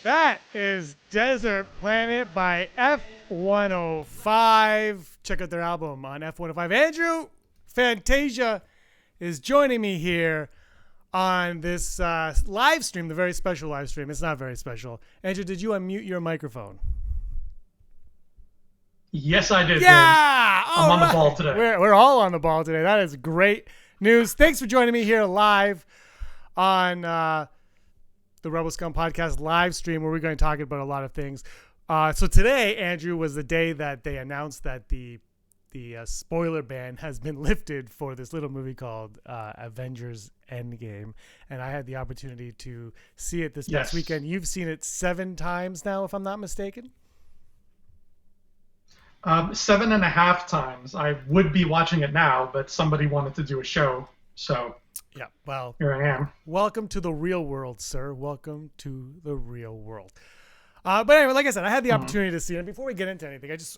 That is Desert Planet by F105. Check out their album on F105. Andrew Fantasia is joining me here on this live stream, the very special live stream. It's not very special. Andrew, did you unmute your microphone? Yes, I did. Yeah! I'm on the ball today. We're all on the ball today. That is great news. Thanks for joining me here live on the Rebel Scum podcast live stream, where we're going to talk about a lot of things. So today, Andrew, was the day that they announced that the spoiler ban has been lifted for this little movie called Avengers Endgame. And I had the opportunity to see it this past weekend. You've seen it 7 times now, if I'm not mistaken. 7.5 times. I would be watching it now, but somebody wanted to do a show, so yeah. Well, here I am. Welcome to the real world, sir. Welcome to the real world. But anyway, like I said, I had the opportunity to see it. And before we get into anything, it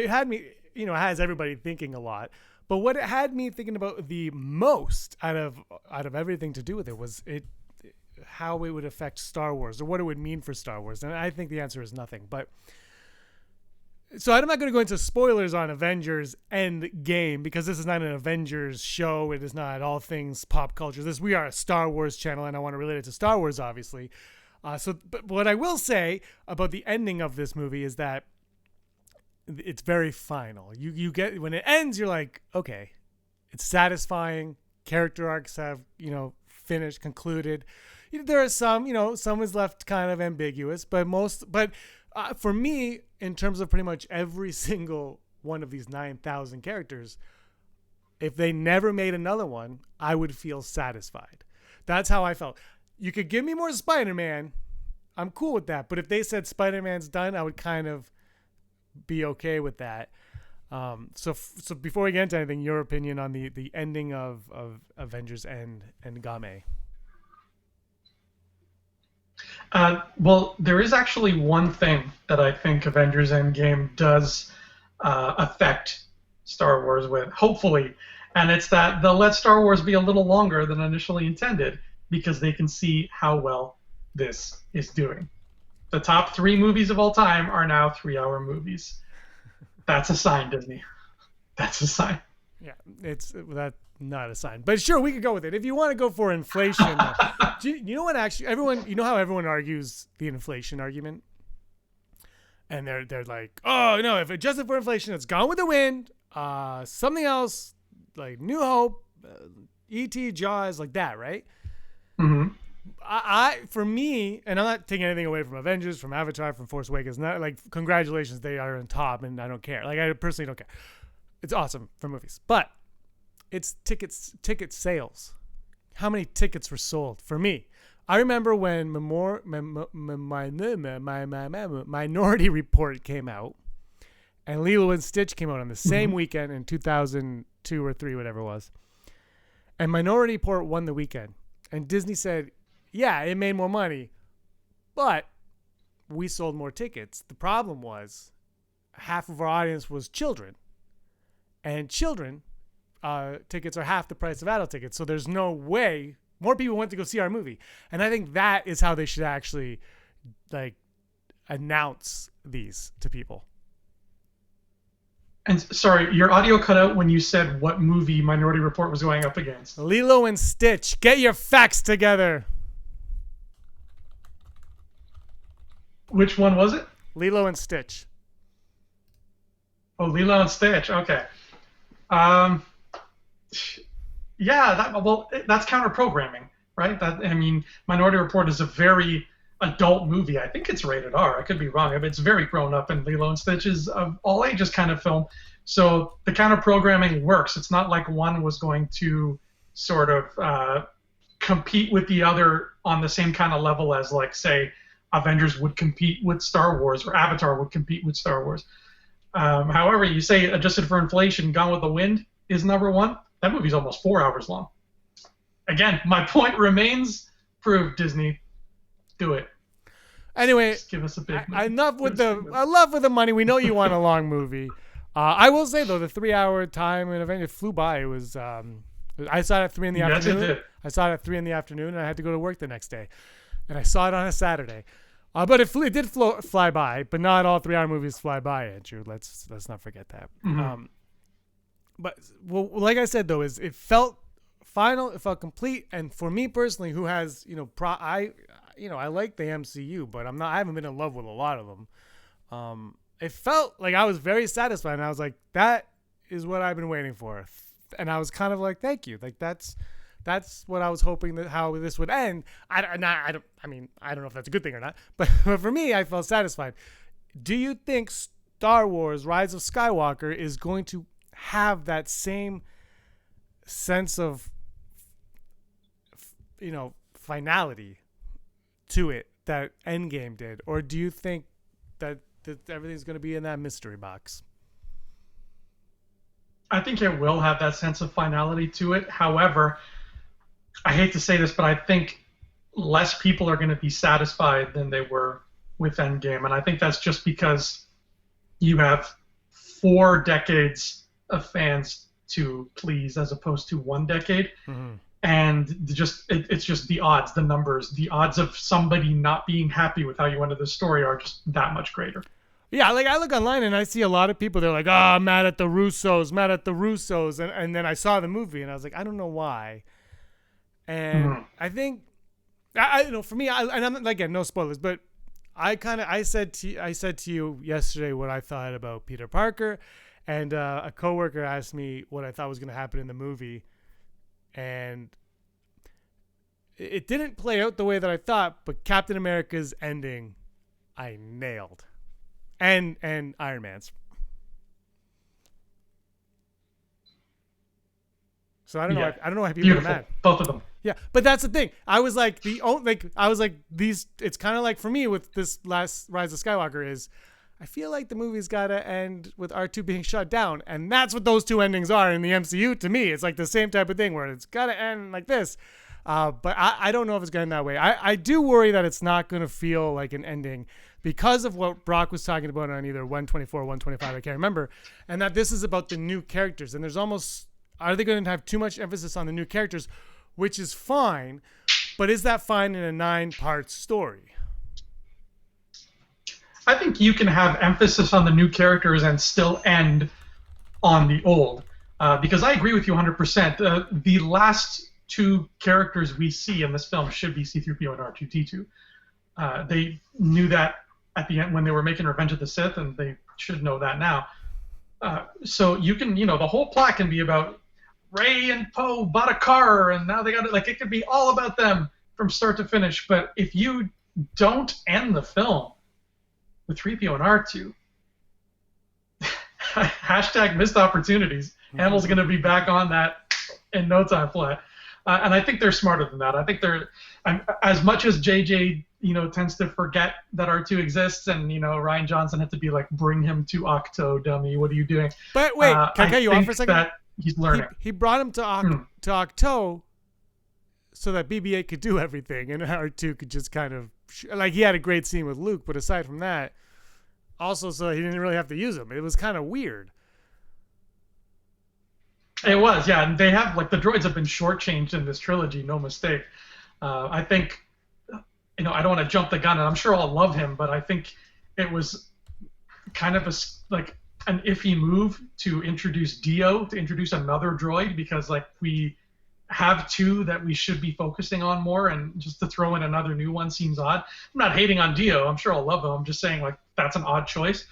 had me, it has everybody thinking a lot. But what it had me thinking about the most out of everything to do with it was how it would affect Star Wars, or what it would mean for Star Wars. And I think the answer is nothing. But so I'm not going to go into spoilers on Avengers Endgame, because this is not an Avengers show. It is not all things pop culture. We are a Star Wars channel, and I want to relate it to Star Wars, obviously. But what I will say about the ending of this movie is that it's very final. You get, when it ends, you're like, okay, it's satisfying. Character arcs have, finished, concluded. There are some is left kind of ambiguous, but for me, in terms of pretty much every single one of these 9,000 characters, if they never made another one, I would feel satisfied. That's how I felt. You could give me more Spider-Man, I'm cool with that. But if they said Spider-Man's done, I would kind of be okay with that. So before we get into anything, your opinion on the ending of Avengers Endgame. Well, there is actually one thing that I think Avengers Endgame does affect Star Wars with, hopefully, and it's that they'll let Star Wars be a little longer than initially intended, because they can see how well this is doing. The top 3 movies of all time are now 3-hour movies. That's a sign, Disney. That's a sign. Yeah, that's not a sign, but sure, we could go with it if you want to go for inflation. You know what? Actually, how everyone argues the inflation argument, and they're like, oh no, if adjusted for inflation, it's Gone with the Wind, something else like New Hope, E.T., Jaws, like that, right? Mm-hmm. For me, and I'm not taking anything away from Avengers, from Avatar, from Force Awakens. Not like, congratulations, they are on top, and I don't care. Like, I personally don't care. It's awesome for movies, but it's ticket sales. How many tickets were sold for me? I remember when Minority Report came out, and Lilo and Stitch came out on the same weekend in 2002 or 3, whatever it was. And Minority Report won the weekend. And Disney said, yeah, it made more money, but we sold more tickets. The problem was half of our audience was children. And children tickets are half the price of adult tickets. So there's no way more people went to go see our movie. And I think that is how they should actually announce these to people. And sorry, your audio cut out when you said what movie Minority Report was going up against. Lilo and Stitch. Get your facts together. Which one was it? Lilo and Stitch. Oh, Lilo and Stitch. Okay. Yeah, that's counter-programming, right? Minority Report is a very adult movie. I think it's rated R. I could be wrong. It's very grown-up, and Lilo and Stitch is an all-ages kind of film. So the counter-programming works. It's not like one was going to sort of compete with the other on the same kind of level as, like, say, Avengers would compete with Star Wars, or Avatar would compete with Star Wars. However, you say adjusted for inflation, Gone with the Wind is number 1. That movie's almost 4 hours long. Again, my point remains proved, Disney. Do it. Anyway, just give us a big movie. Enough with the money. We know you want a long movie. I will say, though, the 3-hour time in Avengers flew by. It was I saw it at 3 in the afternoon. Yes, it did. I saw it at 3 in the afternoon, and I had to go to work the next day. And I saw it on a Saturday. But it did fly by, but not all 3 hour movies fly by, Andrew. Let's not forget that. Mm-hmm. But well, like I said though, is it felt final, it felt complete, and for me personally, who has I like the MCU, but I haven't been in love with a lot of them. It felt like I was very satisfied, and I was like, that is what I've been waiting for, and I was kind of like, thank you, like that's what I was hoping that how this would end. I don't know if that's a good thing or not, but for me, I felt satisfied. Do you think Star Wars: Rise of Skywalker is going to have that same sense of finality to it that Endgame did, or do you think that everything's going to be in that mystery box? I think it will have that sense of finality to it. However, I hate to say this, but I think less people are going to be satisfied than they were with Endgame, and I think that's just because you have 4 decades of fans to please as opposed to 1 decade. Mm-hmm. And it's just the odds, the numbers, the odds of somebody not being happy with how you ended the story are just that much greater. Yeah, like I look online and I see a lot of people. They're like, I'm mad at the Russos, and then I saw the movie and I was like, I don't know why. And I think, for me, and I'm again, no spoilers, but I said to you yesterday what I thought about Peter Parker, and a coworker asked me what I thought was going to happen in the movie. And it didn't play out the way that I thought, but Captain America's ending, I nailed, and Iron Man's. So I don't know. I don't know why people Beautiful. are mad. Both of them. Yeah, but that's the thing. I was like these. It's kind of like for me with this last Rise of Skywalker is, I feel like the movie's got to end with R2 being shut down. And that's what those 2 endings are in the MCU to me. It's like the same type of thing where it's got to end like this. But I don't know if it's going that way. I do worry that it's not going to feel like an ending because of what Brock was talking about on either 124 or 125, I can't remember. And that this is about the new characters. And there's almost, are they going to have too much emphasis on the new characters, which is fine. But is that fine in a 9-part story? I think you can have emphasis on the new characters and still end on the old. Because I agree with you 100%. The last 2 characters we see in this film should be C-3PO and R2-D2. They knew that at the end when they were making Revenge of the Sith, and they should know that now. So you can, the whole plot can be about Rey and Poe bought a car, and now they got it. Like, it could be all about them from start to finish. But if you don't end the film with 3PO and R2, hashtag missed opportunities. Hamill's going to be back on that in no time flat. And I think they're smarter than that. I think they're, as much as JJ, tends to forget that R2 exists, and, Rian Johnson had to be like, bring him to Octo, dummy. What are you doing? But wait, can I cut you off for a second? That he's learning. He brought him to Octo so that BB-8 could do everything, and R2 could just kind of, he had a great scene with Luke, but aside from that, also so he didn't really have to use him. It was kind of weird. It was, yeah. And they have, the droids have been shortchanged in this trilogy, no mistake. I think, I don't want to jump the gun, and I'm sure I'll love him, but I think it was kind of an iffy move to introduce Dio, to introduce another droid, because, we have 2 that we should be focusing on more, and just to throw in another new one seems odd. I'm not hating on Dio. I'm sure I'll love him. I'm just saying, that's an odd choice.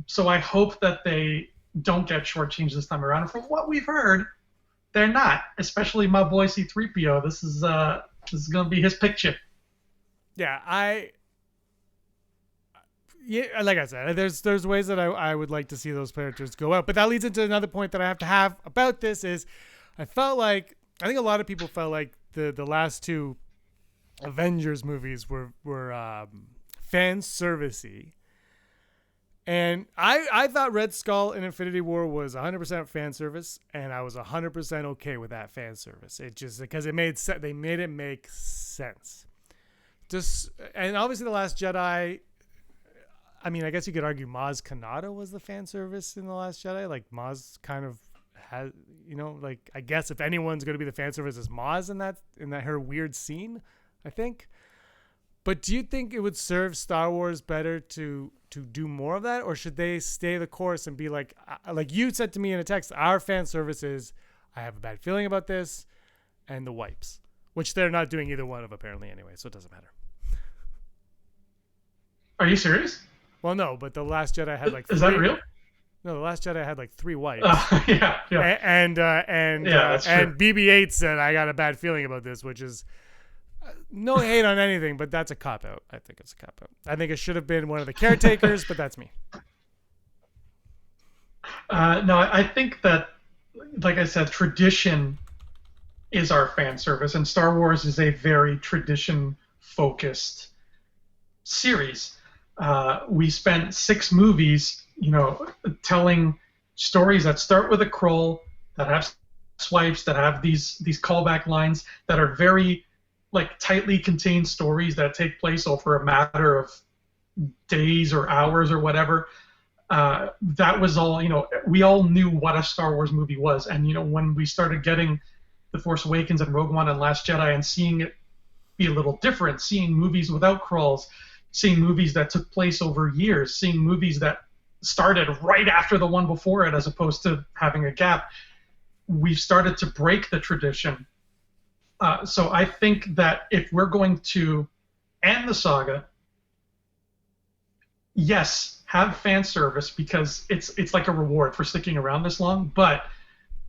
So I hope that they don't get shortchanged this time around. And from what we've heard, they're not. Especially my boy C-3PO. This is going to be his picture. Yeah, like I said, there's ways that I would like to see those characters go out. But that leads into another point that I have to have about this is I think a lot of people felt like the last 2 Avengers movies were fan servicey. And I thought Red Skull and Infinity War was 100% fan service, and I was 100% okay with that fan service. It just because they made it make sense. And obviously the Last Jedi. I mean, I guess you could argue Maz Kanata was the fan service in the Last Jedi. Maz kind of has, I guess if anyone's going to be the fan service, is Maz in that her weird scene, I think. But do you think it would serve Star Wars better to do more of that, or should they stay the course and be like you said to me in a text, our fan service is, I have a bad feeling about this, and the wipes, which they're not doing either one of apparently anyway, so it doesn't matter. Are you serious? Well, no, but the Last Jedi had like is that real? No, the Last Jedi had like 3 wipes. Yeah. And BB-8 said I got a bad feeling about this, which is no hate on anything, but that's a cop out. I think it's a cop out. I think it should have been one of the caretakers, but that's me. No, I think that, like I said, tradition is our fan service, and Star Wars is a very tradition-focused series. We spent 6 movies, telling stories that start with a crawl, that have swipes, that have these callback lines that are very tightly contained stories that take place over a matter of days or hours or whatever. That was all, we all knew what a Star Wars movie was. And, when we started getting The Force Awakens and Rogue One and Last Jedi and seeing it be a little different, seeing movies without crawls, seeing movies that took place over years, seeing movies that started right after the one before it as opposed to having a gap, we've started to break the tradition. So I think that if we're going to end the saga, yes, have fan service because it's like a reward for sticking around this long, but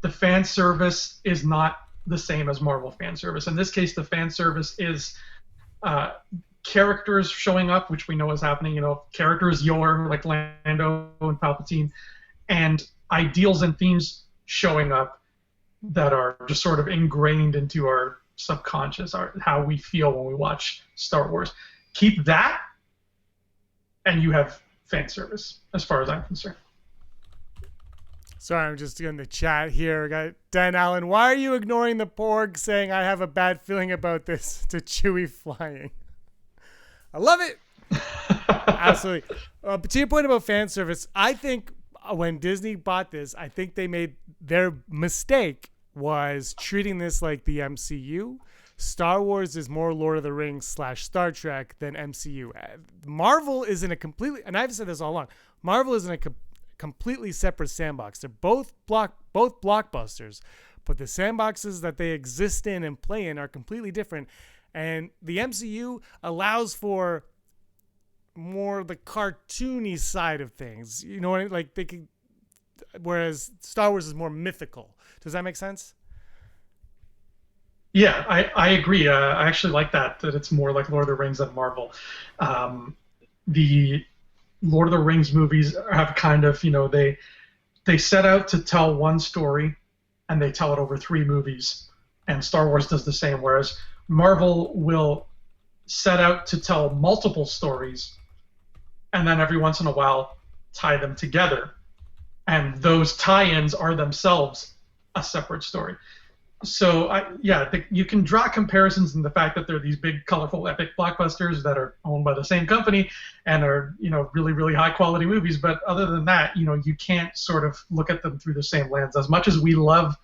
the fan service is not the same as Marvel fan service. In this case, the fan service is characters showing up, which we know is happening, characters like Lando and Palpatine, and ideals and themes showing up that are just sort of ingrained into our subconscious, how we feel when we watch Star Wars. Keep that, and you have fan service, as far as I'm concerned. Sorry, I'm just in the chat here. I got Dan Allen. Why are you ignoring the Porg saying I have a bad feeling about this to Chewie flying? I love it. Absolutely. But to your point about fan service, I think when Disney bought this, I think they made their mistake was treating this like the MCU. Star Wars is more Lord of the Rings / Star Trek than MCU. Marvel is in a completely, and I've said this all along, Marvel is in a completely separate sandbox. They're both blockbusters, but the sandboxes that they exist in and play in are completely different. And the MCU allows for more the cartoony side of things. You know what I mean? Like they could, whereas Star Wars is more mythical. Does that make sense? Yeah, I agree. I actually like that it's more like Lord of the Rings than Marvel. The Lord of the Rings movies have kind of, they set out to tell one story and they tell it over 3 movies. And Star Wars does the same, whereas Marvel will set out to tell multiple stories and then every once in a while tie them together. And those tie-ins are themselves a separate story. So, you can draw comparisons in the fact that they're these big, colorful, epic blockbusters that are owned by the same company and are, really, really high-quality movies. But other than that, you can't sort of look at them through the same lens. As much as we love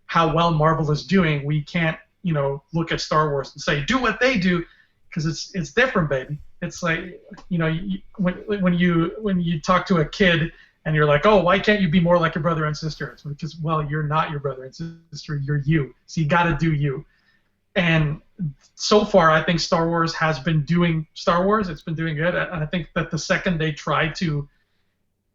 how well Marvel is doing, we can't, look at Star Wars and say, do what they do, because it's different, baby. It's like, when you talk to a kid and you're like, oh, why can't you be more like your brother and sister? It's because, well, you're not your brother and sister. You're you. So you got to do you. And so far, I think Star Wars has been doing Star Wars. It's been doing good. And I think that the second they try to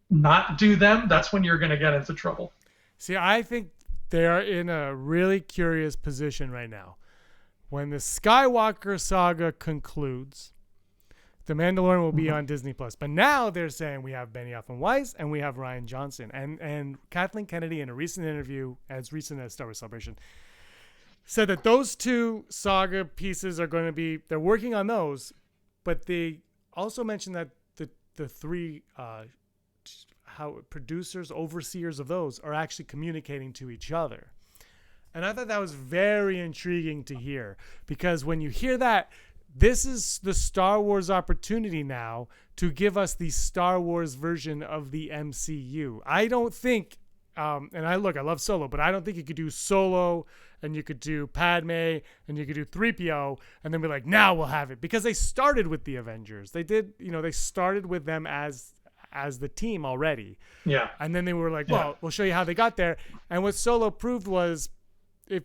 not do them, that's when you're going to get into trouble. See, I think they are in a really curious position right now. When the Skywalker saga concludes, The Mandalorian will be on Disney+. But now they're saying we have Benioff and Weiss and we have Rian Johnson. And Kathleen Kennedy, in a recent interview, as recent as Star Wars Celebration, said that those 2 saga pieces are going to be, they're working on those, but they also mentioned that the 3 producers, overseers of those are actually communicating to each other. And I thought that was very intriguing to hear, because when you hear that, this is the Star Wars opportunity now to give us the Star Wars version of the MCU. I don't think and I love Solo, but I don't think you could do Solo and you could do Padme and you could do 3PO and then be like, now we'll have it, because they started with the Avengers. They did, they started with them as the team already. Yeah. And then they were like, well, we'll show you how they got there. And what Solo proved was, if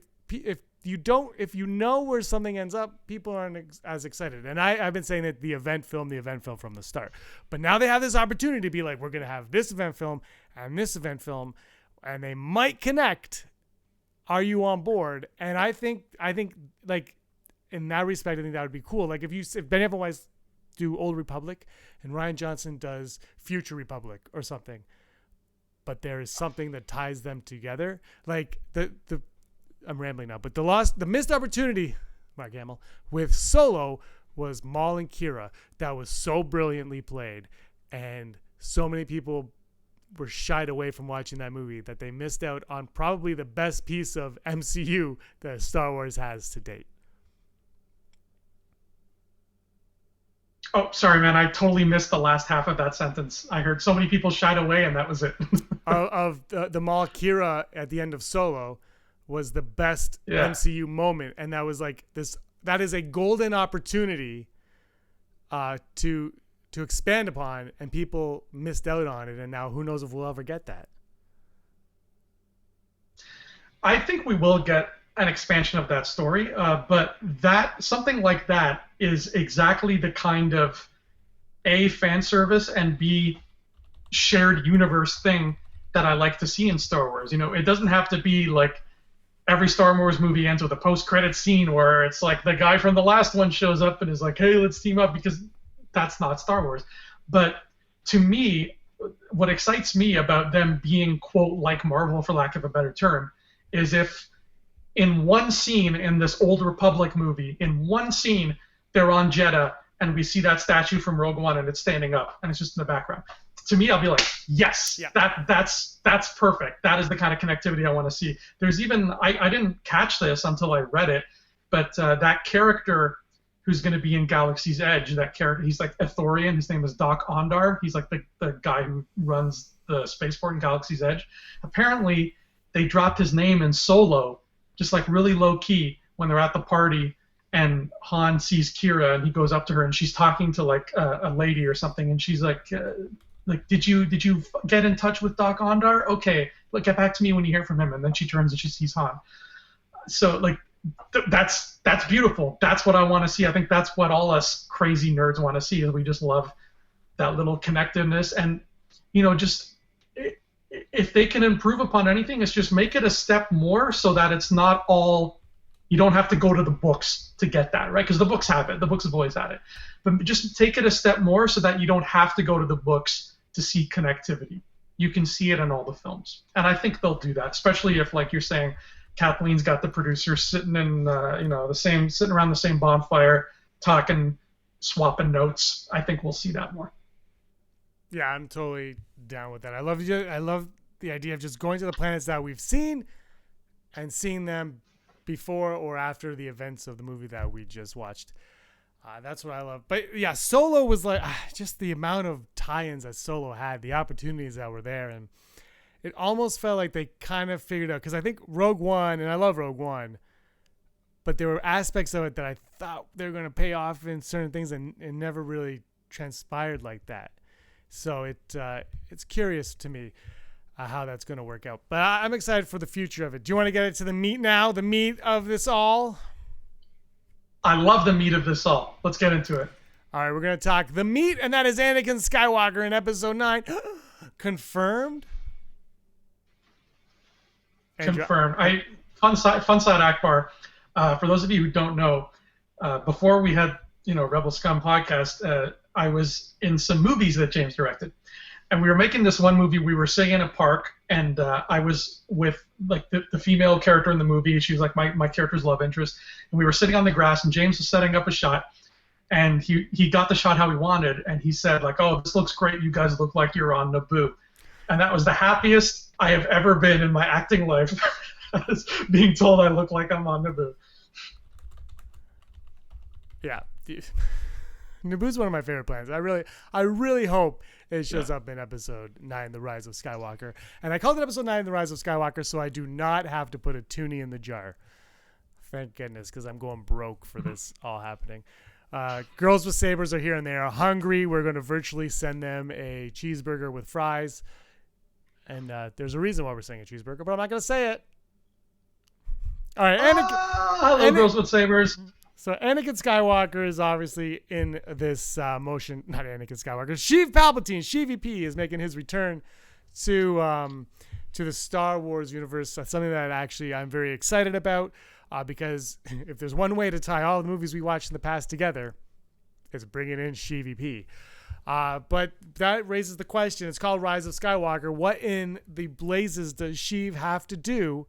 you know where something ends up, people aren't as excited. And I've been saying that the event film from the start. But now they have this opportunity to be like, we're going to have this event film and this event film, and they might connect. Are you on board? And I think like in that respect, I think that would be cool. Like if Benny Wise do Old Republic and Rian Johnson does Future Republic or something, but there is something that ties them together. Like I'm rambling now, but the missed opportunity, Mark Hamill, with Solo was Maul and Kira. That was so brilliantly played, and so many people were shied away from watching that movie that they missed out on probably the best piece of MCU that Star Wars has to date. Oh, sorry, man. I totally missed the last half of that sentence. I heard so many people shied away, and that was it. of the Maul Kira at the end of Solo was the best MCU moment, and that was like this. That is a golden opportunity to expand upon, and people missed out on it, and now who knows if we'll ever get that. I think we will get an expansion of that story, but something like that is exactly the kind of A, fan service, and B, shared universe thing that I like to see in Star Wars. It doesn't have to be like every Star Wars movie ends with a post-credit scene where it's like the guy from the last one shows up and is like, hey, let's team up, because that's not Star Wars. But to me, what excites me about them being, quote, like Marvel, for lack of a better term, is if in one scene in this Old Republic movie, in one scene, they're on Jeddah and we see that statue from Rogue One and it's standing up and it's just in the background. To me, I'll be like, yes, that's perfect. That is the kind of connectivity I want to see. There's even, I didn't catch this until I read it, but that character who's going to be in Galaxy's Edge, that character, he's like Ithorian. His name is Doc Ondar. He's like the guy who runs the spaceport in Galaxy's Edge. Apparently, they dropped his name in Solo, just like really low key, when they're at the party and Han sees Kira and he goes up to her and she's talking to like a lady or something, and she's like did you get in touch with Doc Ondar? Okay, look, get back to me when you hear from him. And then she turns and she sees Han. So like that's beautiful. That's what I want to see. I think that's what all us crazy nerds want to see, is we just love that little connectiveness. And just if they can improve upon anything, it's just make it a step more so that it's not all, you don't have to go to the books to get that, right? Because the books have it. The books have always had it. But just take it a step more so that you don't have to go to the books to see connectivity. You can see it in all the films. And I think they'll do that, especially if, like you're saying, Kathleen's got the producers sitting in, sitting around the same bonfire, talking, swapping notes. I think we'll see that more. Yeah, I'm totally down with that. I love the idea of just going to the planets that we've seen and seeing them before or after the events of the movie that we just watched. That's what I love. But yeah, Solo was like just the amount of tie-ins that Solo had, the opportunities that were there, and it almost felt like they kind of figured out, because I think Rogue One, and I love Rogue One, but there were aspects of it that I thought they were going to pay off in certain things, and it never really transpired like that. So it's curious to me how that's going to work out. But I'm excited for the future of it. Do you want to get into the meat now, the meat of this all? I love the meat of this all. Let's get into it. All right, we're going to talk the meat, and that is Anakin Skywalker in Episode 9. Confirmed? Confirmed. Fun side Akbar. For those of you who don't know, before we had Rebel Scum podcast, I was in some movies that James directed, and we were making this one movie. We were sitting in a park, and I was with like the female character in the movie. She was like my character's love interest, and we were sitting on the grass, and James was setting up a shot, and he got the shot how he wanted, and he said like, "Oh, this looks great. You guys look like you're on Naboo," and that was the happiest I have ever been in my acting life, being told I look like I'm on Naboo. Yeah. Naboo's one of my favorite planets. I really hope it shows up in episode 9, The Rise of Skywalker. And I called it episode 9, The Rise of Skywalker, so I do not have to put a toonie in the jar. Thank goodness, because I'm going broke for this all happening. Girls with sabers are here and they are hungry. We're going to virtually send them a cheeseburger with fries. And there's a reason why we're saying a cheeseburger, but I'm not going to say it. All right, hello, girls with sabers. So Anakin Skywalker is obviously in this motion. Not Anakin Skywalker. Sheev Palpatine, Sheevy is making his return to the Star Wars universe. That's something that actually I'm very excited about because if there's one way to tie all the movies we watched in the past together, it's bringing in Sheevy. But that raises the question. It's called Rise of Skywalker. What in the blazes does Sheev have to do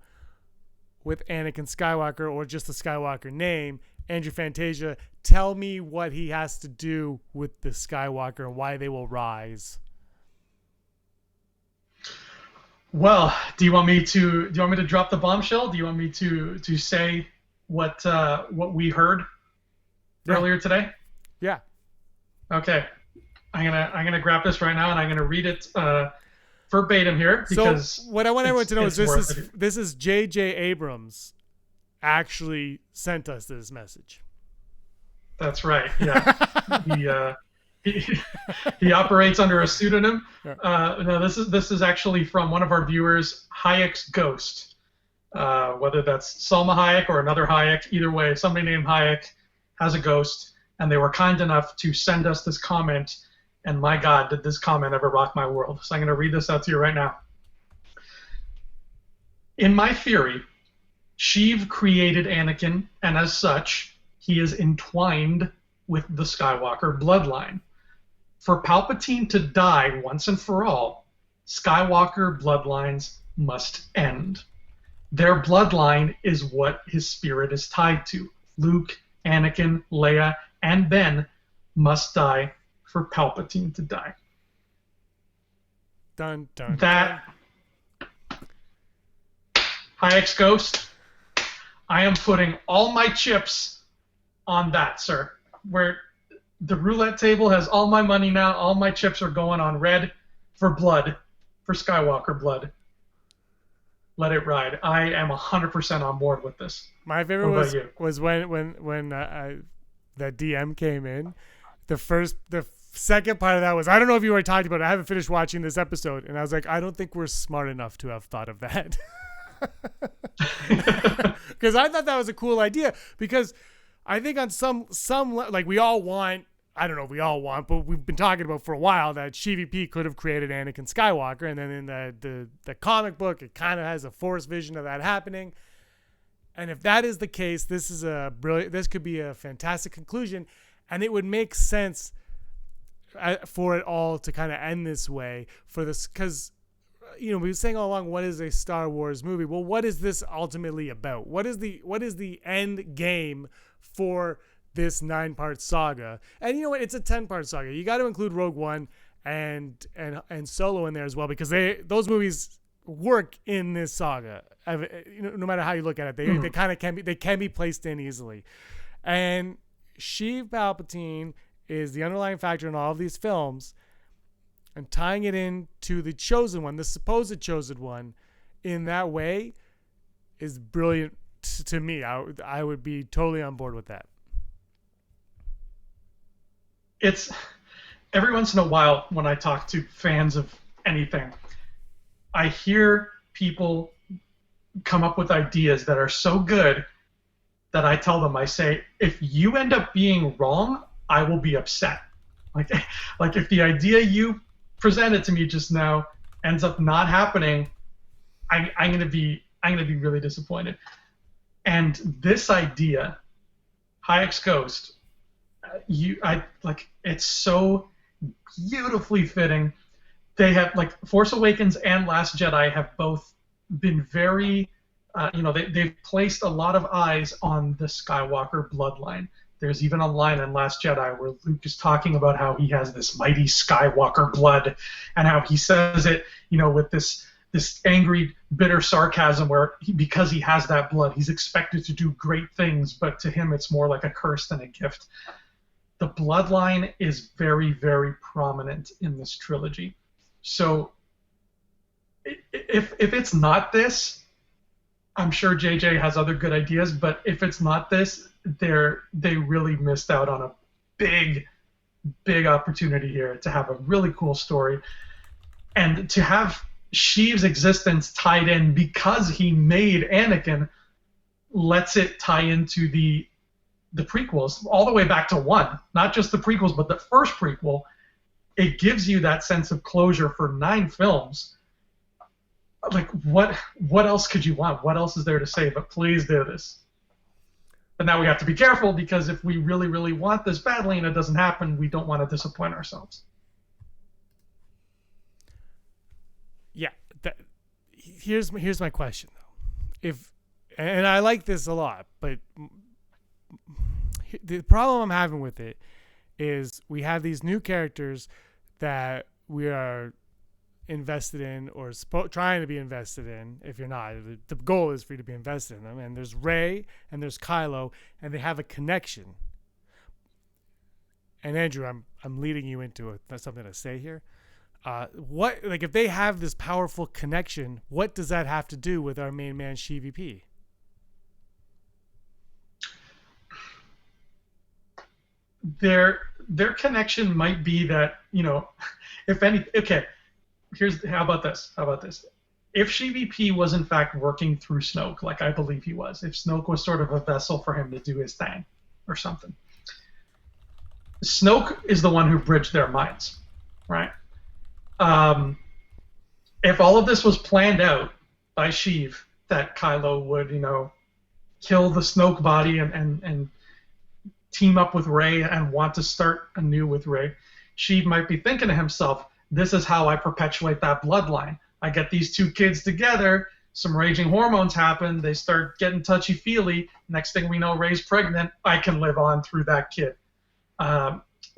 with Anakin Skywalker or just the Skywalker name? Andrew Fantasia, tell me what he has to do with the Skywalker and why they will rise. Well, do you want me to drop the bombshell? Do you want me to say what we heard earlier today? Yeah. Okay. I'm gonna grab this right now and I'm gonna read it verbatim here because. So what I want everyone to know is this is J.J. Abrams actually sent us this message. That's right. Yeah. He operates under a pseudonym. No, this is actually from one of our viewers, Hayek's Ghost. Whether that's Salma Hayek or another Hayek, either way, somebody named Hayek has a ghost, and they were kind enough to send us this comment. And my God, did this comment ever rock my world? So I'm going to read this out to you right now. In my theory, Sheev created Anakin, and as such, he is entwined with the Skywalker bloodline. For Palpatine to die once and for all, Skywalker bloodlines must end. Their bloodline is what his spirit is tied to. Luke, Anakin, Leia, and Ben must die for Palpatine to die. Dun, dun, that Hayek's Ghost, I am putting all my chips on that, sir. Where the roulette table has all my money now, all my chips are going on red for blood, for Skywalker blood. Let it ride. I am 100% on board with this. My favorite was when that DM came in. The second part of that was, I don't know if you were talking about it. I haven't finished watching this episode, and I was like, I don't think we're smart enough to have thought of that. Because I thought that was a cool idea. Because I think on some like we all want, I don't know if we all want, but we've been talking about for a while that Sheevy could have created Anakin Skywalker, and then in the comic book, it kind of has a Force vision of that happening. And if that is the case, this could be a fantastic conclusion, and it would make sense for it all to kind of end this way for this, because we were saying all along, what is a Star Wars movie? Well, what is this ultimately about? What is the end game for this 9-part saga? And you know what? It's a 10-part saga. You got to include Rogue One and Solo in there as well, because those movies work in this saga. No matter how you look at it, they kind of can be placed in easily. And Sheev Palpatine is the underlying factor in all of these films, and tying it into the chosen one, the supposed chosen one, in that way is brilliant to me. I would be totally on board with that. It's every once in a while when I talk to fans of anything, I hear people come up with ideas that are so good that I tell them, I say, if you end up being wrong, I will be upset. Like if the idea you presented to me just now ends up not happening, I'm gonna be really disappointed. And this idea, Hayek's Ghost, it's so beautifully fitting. They have, like, Force Awakens and Last Jedi have both been very, they've placed a lot of eyes on the Skywalker bloodline. There's even a line in Last Jedi where Luke is talking about how he has this mighty Skywalker blood, and how he says it, with this angry, bitter sarcasm where because he has that blood, he's expected to do great things, but to him it's more like a curse than a gift. the bloodline is very, very prominent in this trilogy. So if it's not this, I'm sure JJ has other good ideas, but if it's not this, they really missed out on a big, big opportunity here to have a really cool story, and to have Sheev's existence tied in because he made Anakin lets it tie into the prequels all the way back to 1, not just the prequels, but the first prequel. It gives you that sense of closure for 9 films. Like, what else could you want? What else is there to say? But please do this. But now we have to be careful, because if we really, really want this badly and it doesn't happen, we don't want to disappoint ourselves. Yeah. Here's my question, though. And I like this a lot, but the problem I'm having with it is we have these new characters that we are invested in, or trying to be invested in. If you're not, the goal is for you to be invested in them. And there's Rey and there's Kylo, and they have a connection. And Andrew, I'm leading you into something to say here. If they have this powerful connection, what does that have to do with our main man Sheevy? Their connection might be that, if any. Okay, how about this? If Sheevy was in fact working through Snoke, like I believe he was, if Snoke was sort of a vessel for him to do his thing or something, Snoke is the one who bridged their minds, right? If all of this was planned out by Sheev, that Kylo would, kill the Snoke body and team up with Rey and want to start anew with Rey, Sheev might be thinking to himself, this is how I perpetuate that bloodline. I get these 2 kids together, some raging hormones happen, they start getting touchy-feely, next thing we know, Rey's pregnant, I can live on through that kid.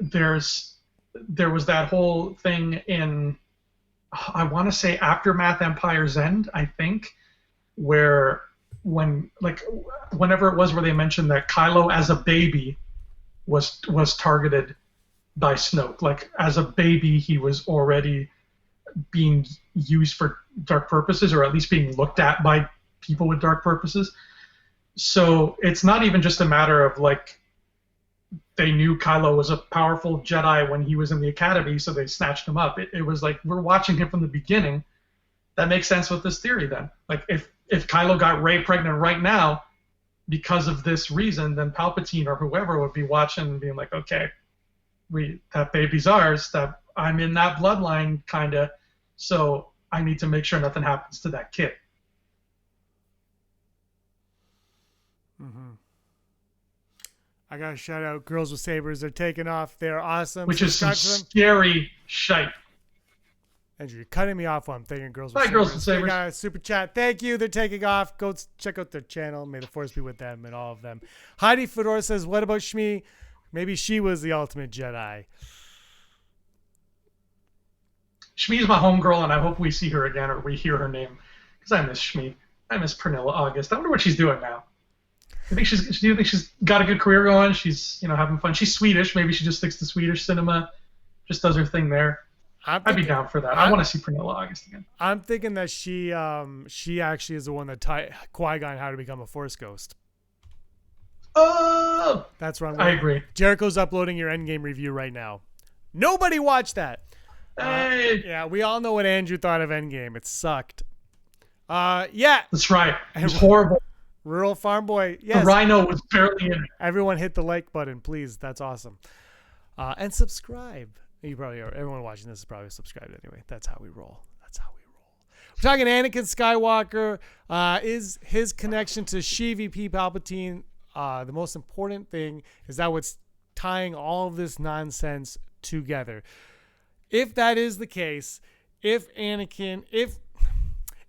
There was that whole thing in, I want to say Aftermath Empire's End, I think, where whenever it was where they mentioned that Kylo as a baby was targeted by Snoke. Like, as a baby, he was already being used for dark purposes, or at least being looked at by people with dark purposes. So it's not even just a matter of, like, they knew Kylo was a powerful Jedi when he was in the Academy, so they snatched him up. It was like, we're watching him from the beginning. That makes sense with this theory, then. Like, if Kylo got Rey pregnant right now because of this reason, then Palpatine or whoever would be watching and being like, okay, that baby's ours, that I'm in that bloodline, kind of, so I need to make sure nothing happens to that kid. Mm-hmm. I got to shout out Girls with Sabers. They're taking off. They're awesome. Which is some scary shite. Andrew, you're cutting me off while I'm thanking Girls with Bye, Sabers. Girls with Sabers. They got a super chat. Thank you. They're taking off. Go check out their channel. May the force be with them and all of them. Heidi Fedora says, what about Shmi? Maybe she was the ultimate Jedi. Shmi's my homegirl, and I hope we see her again, or we hear her name, because I miss Shmi. I miss Pernilla August. I wonder what she's doing now. Do you think she's got a good career going? She's having fun. She's Swedish. Maybe she just sticks to Swedish cinema, just does her thing there. I'd be down for that. I want to see Pernilla August again. I'm thinking that she actually is the one that taught Qui-Gon how to become a Force ghost. Oh, that's wrong. I agree. Jericho's uploading your Endgame review right now. Nobody watched that. Hey. Yeah, we all know what Andrew thought of Endgame. It sucked. Yeah. That's right. It was horrible. Rural Farm Boy. Yes. The Rhino was barely in it. Everyone hit the like button, please. That's awesome. And subscribe. You probably are. Everyone watching this is probably subscribed anyway. That's how we roll. We're talking Anakin Skywalker. Is his connection to Sheevy P. Palpatine the most important thing? Is that what's tying all of this nonsense together? If that is the case, is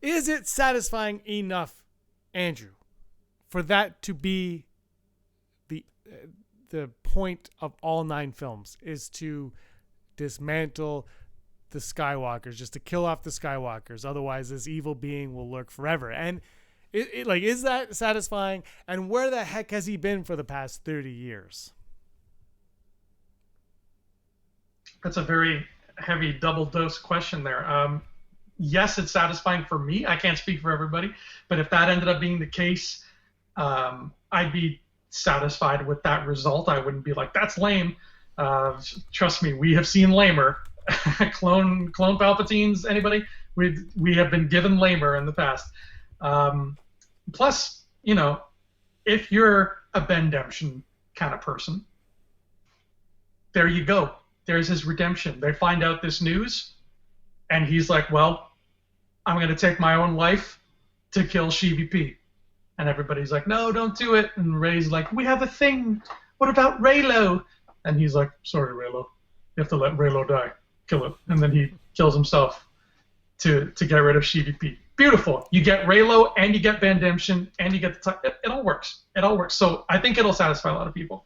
it satisfying enough, Andrew, for that to be the point of all 9 films, is to dismantle the Skywalkers, just to kill off the Skywalkers? Otherwise, this evil being will lurk forever. And is that satisfying? And where the heck has he been for the past 30 years? That's a very heavy double dose question there. Yes, it's satisfying for me. I can't speak for everybody, but if that ended up being the case, I'd be satisfied with that result. I wouldn't be like, that's lame. Trust me, we have seen lamer. clone Palpatines. Anybody? We have been given lamer in the past. Plus, if you're a Bendemption kind of person, there you go. There's his redemption. They find out this news, and he's like, well, I'm going to take my own life to kill Sheevy P. And everybody's like, no, don't do it. And Rey's like, we have a thing. What about Reylo? And he's like, sorry, Reylo. You have to let Reylo die. Kill him. And then he kills himself to get rid of Sheevy P. Beautiful. You get Reylo, and you get Bendemption, and you get the time. It all works. It all works. So I think it'll satisfy a lot of people.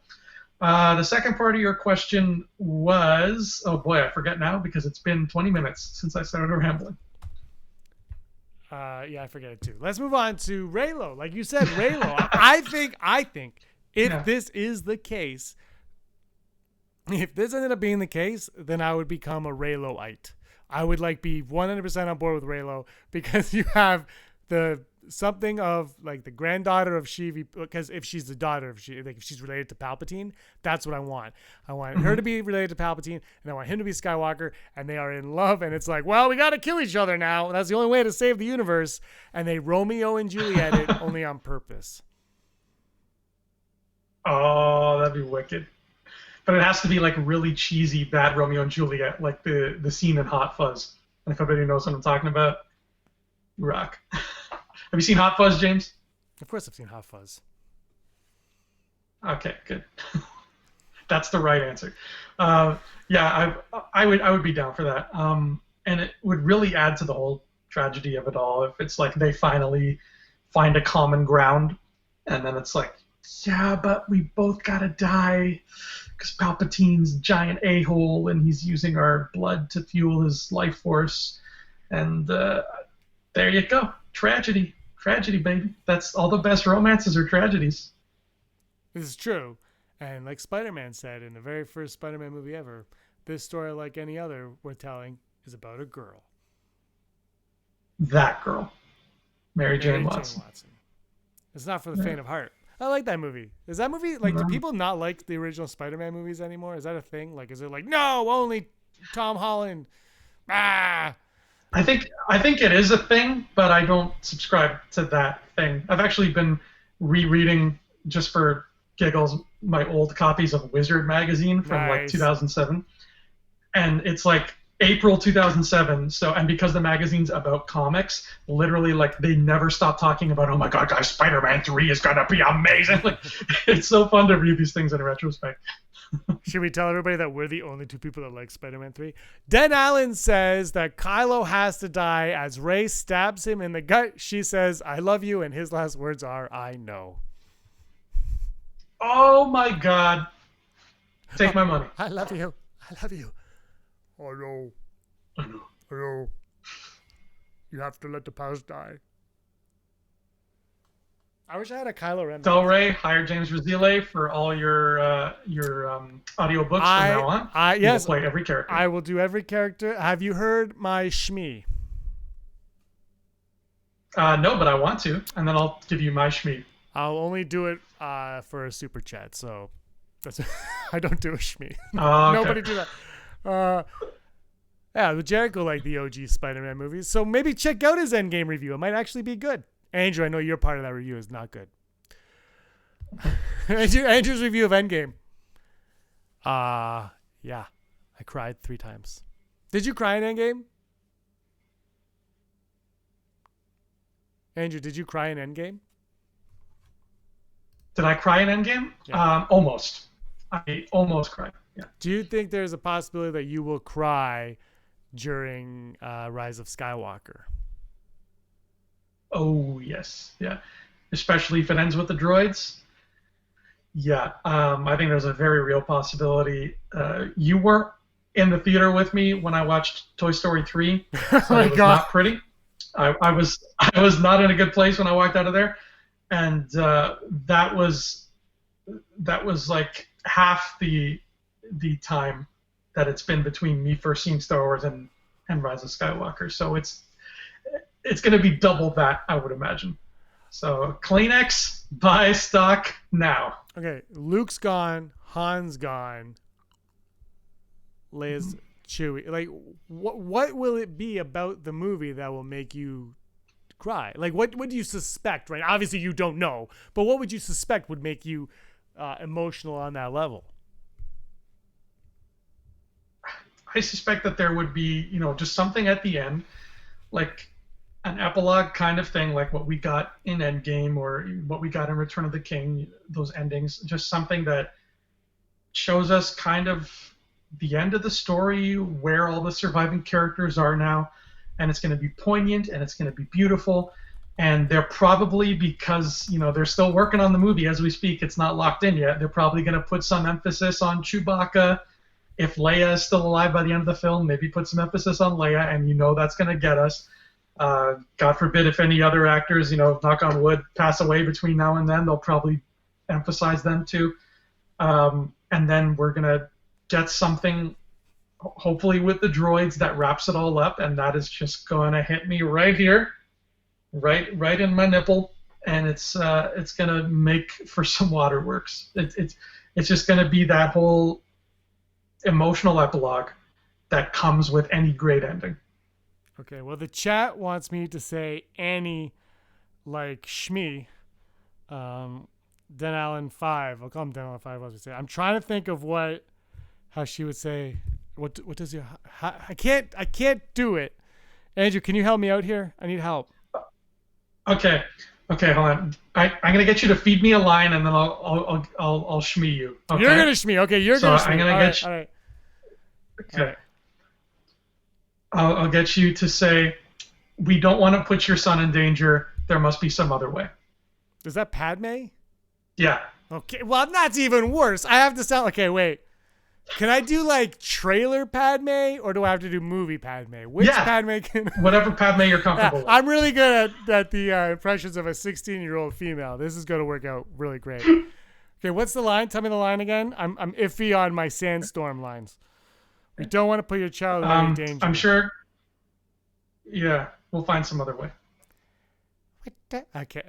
The second part of your question was, oh boy, I forget now because it's been 20 minutes since I started rambling. Yeah, I forget it too. Let's move on to Reylo. Like you said, Reylo. I think if this is the case, if this ended up being the case, then I would become a Reyloite. I would be 100% on board with Reylo because you have something of like the granddaughter of Sheevy, because if she's the daughter of Sheevy, like if she's related to Palpatine, that's what I want. I want her to be related to Palpatine, and I want him to be Skywalker, and they are in love, and it's like, well, we got to kill each other now. That's the only way to save the universe, and they Romeo and Juliet it only on purpose. Oh, that'd be wicked. But it has to be like really cheesy, bad Romeo and Juliet, like the scene in Hot Fuzz. If everybody knows what I'm talking about, rock. Have you seen Hot Fuzz, James? Of course I've seen Hot Fuzz. Okay, good. That's the right answer. Yeah, I would be down for that. And it would really add to the whole tragedy of it all if it's like they finally find a common ground, and then it's like, yeah, but we both gotta die because Palpatine's a giant a-hole and he's using our blood to fuel his life force. And there you go. Tragedy. Tragedy, baby. That's all the best romances are tragedies. This is true. And like Spider-Man said in the very first Spider-Man movie ever, this story, like any other we're telling, is about a girl. That girl. Mary Jane Watson. It's not for the faint of heart. I like that movie. Is that movie, like, do people not like the original Spider-Man movies anymore? Is that a thing? Like, is it like, no, only Tom Holland? Ah! I think it is a thing, but I don't subscribe to that thing. I've actually been rereading, just for giggles, my old copies of Wizard magazine from like 2007, and it's like April 2007. So, and because the magazine's about comics, literally like they never stop talking about, oh my god, guys, Spider-Man 3 is gonna be amazing. Like, it's so fun to read these things in retrospect. Should we tell everybody that we're the only two people that like Spider-Man 3? Den Allen says that Kylo has to die as Rey stabs him in the gut. She says, I love you, and his last words are, I know. Oh my god. Take my money. I love you. I love you. I know. I know. I know. You have to let the past die. I wish I had a Kylo Ren. Del Rey, hire James Razile for all your audio books from now on. Yes, play every character. I will do every character. Have you heard my shmee? No, but I want to, and then I'll give you my shmee. I'll only do it for a super chat, so that's I don't do a shmee. Okay. Nobody do that. Yeah, but Jericho liked the OG Spider-Man movies, so maybe check out his Endgame review. It might actually be good. Andrew, I know your part of that review is not good. Andrew's review of Endgame. Yeah. I cried 3 times. Did you cry in Endgame? Andrew, did you cry in Endgame? Did I cry in Endgame? Yeah. Almost. I almost cried. Yeah. Do you think there's a possibility that you will cry during Rise of Skywalker? Oh, yes. Yeah. Especially if it ends with the droids. Yeah. I think there's a very real possibility. You weren't in the theater with me when I watched Toy Story 3. So oh my it was God. not pretty. I was not in a good place when I walked out of there. And that was like half the time that it's been between me first seeing Star Wars and Rise of Skywalker. So it's going to be double that, I would imagine. So Kleenex, buy stock now. Okay, Luke's gone, Han's gone, Leia's Chewie. Like, what will it be about the movie that will make you cry? Like, what do you suspect? Right? Obviously, you don't know, but what would you suspect would make you emotional on that level? I suspect that there would be, just something at the end, like an epilogue kind of thing, like what we got in Endgame or what we got in Return of the King, those endings, just something that shows us kind of the end of the story, where all the surviving characters are now, and it's going to be poignant and it's going to be beautiful. And they're probably, because they're still working on the movie as we speak, it's not locked in yet, they're probably going to put some emphasis on Chewbacca. If Leia is still alive by the end of the film, maybe put some emphasis on Leia, and that's going to get us. God forbid if any other actors, knock on wood, pass away between now and then, they'll probably emphasize them too. And then we're going to get something, hopefully with the droids, that wraps it all up, and that is just going to hit me right here, right in my nipple, and it's going to make for some waterworks. It's just going to be that whole emotional epilogue that comes with any great ending. Okay, well, the chat wants me to say Annie like Shmi. Den Allen 5. I'll call him Den Allen 5. As we say. I'm trying to think of how she would say. What does your? I can't do it. Andrew, can you help me out here? I need help. Okay, hold on. I'm gonna get you to feed me a line, and then I'll Shmi you. Okay? You're gonna Shmi. Okay, you're gonna Shmi. I'm gonna get you. All right. Okay. All right. I'll get you to say, "We don't want to put your son in danger. There must be some other way." Is that Padme? Yeah. Okay. Well, that's even worse. I have to sound. Okay, wait. Can I do like trailer Padme, or do I have to do movie Padme? Which Padme can? Whatever Padme you're comfortable with. I'm really good at the impressions of a 16-year-old female. This is going to work out really great. Okay, what's the line? Tell me the line again. I'm iffy on my sandstorm lines. We don't want to put your child in any danger. I'm sure. Yeah, we'll find some other way. What the? Okay.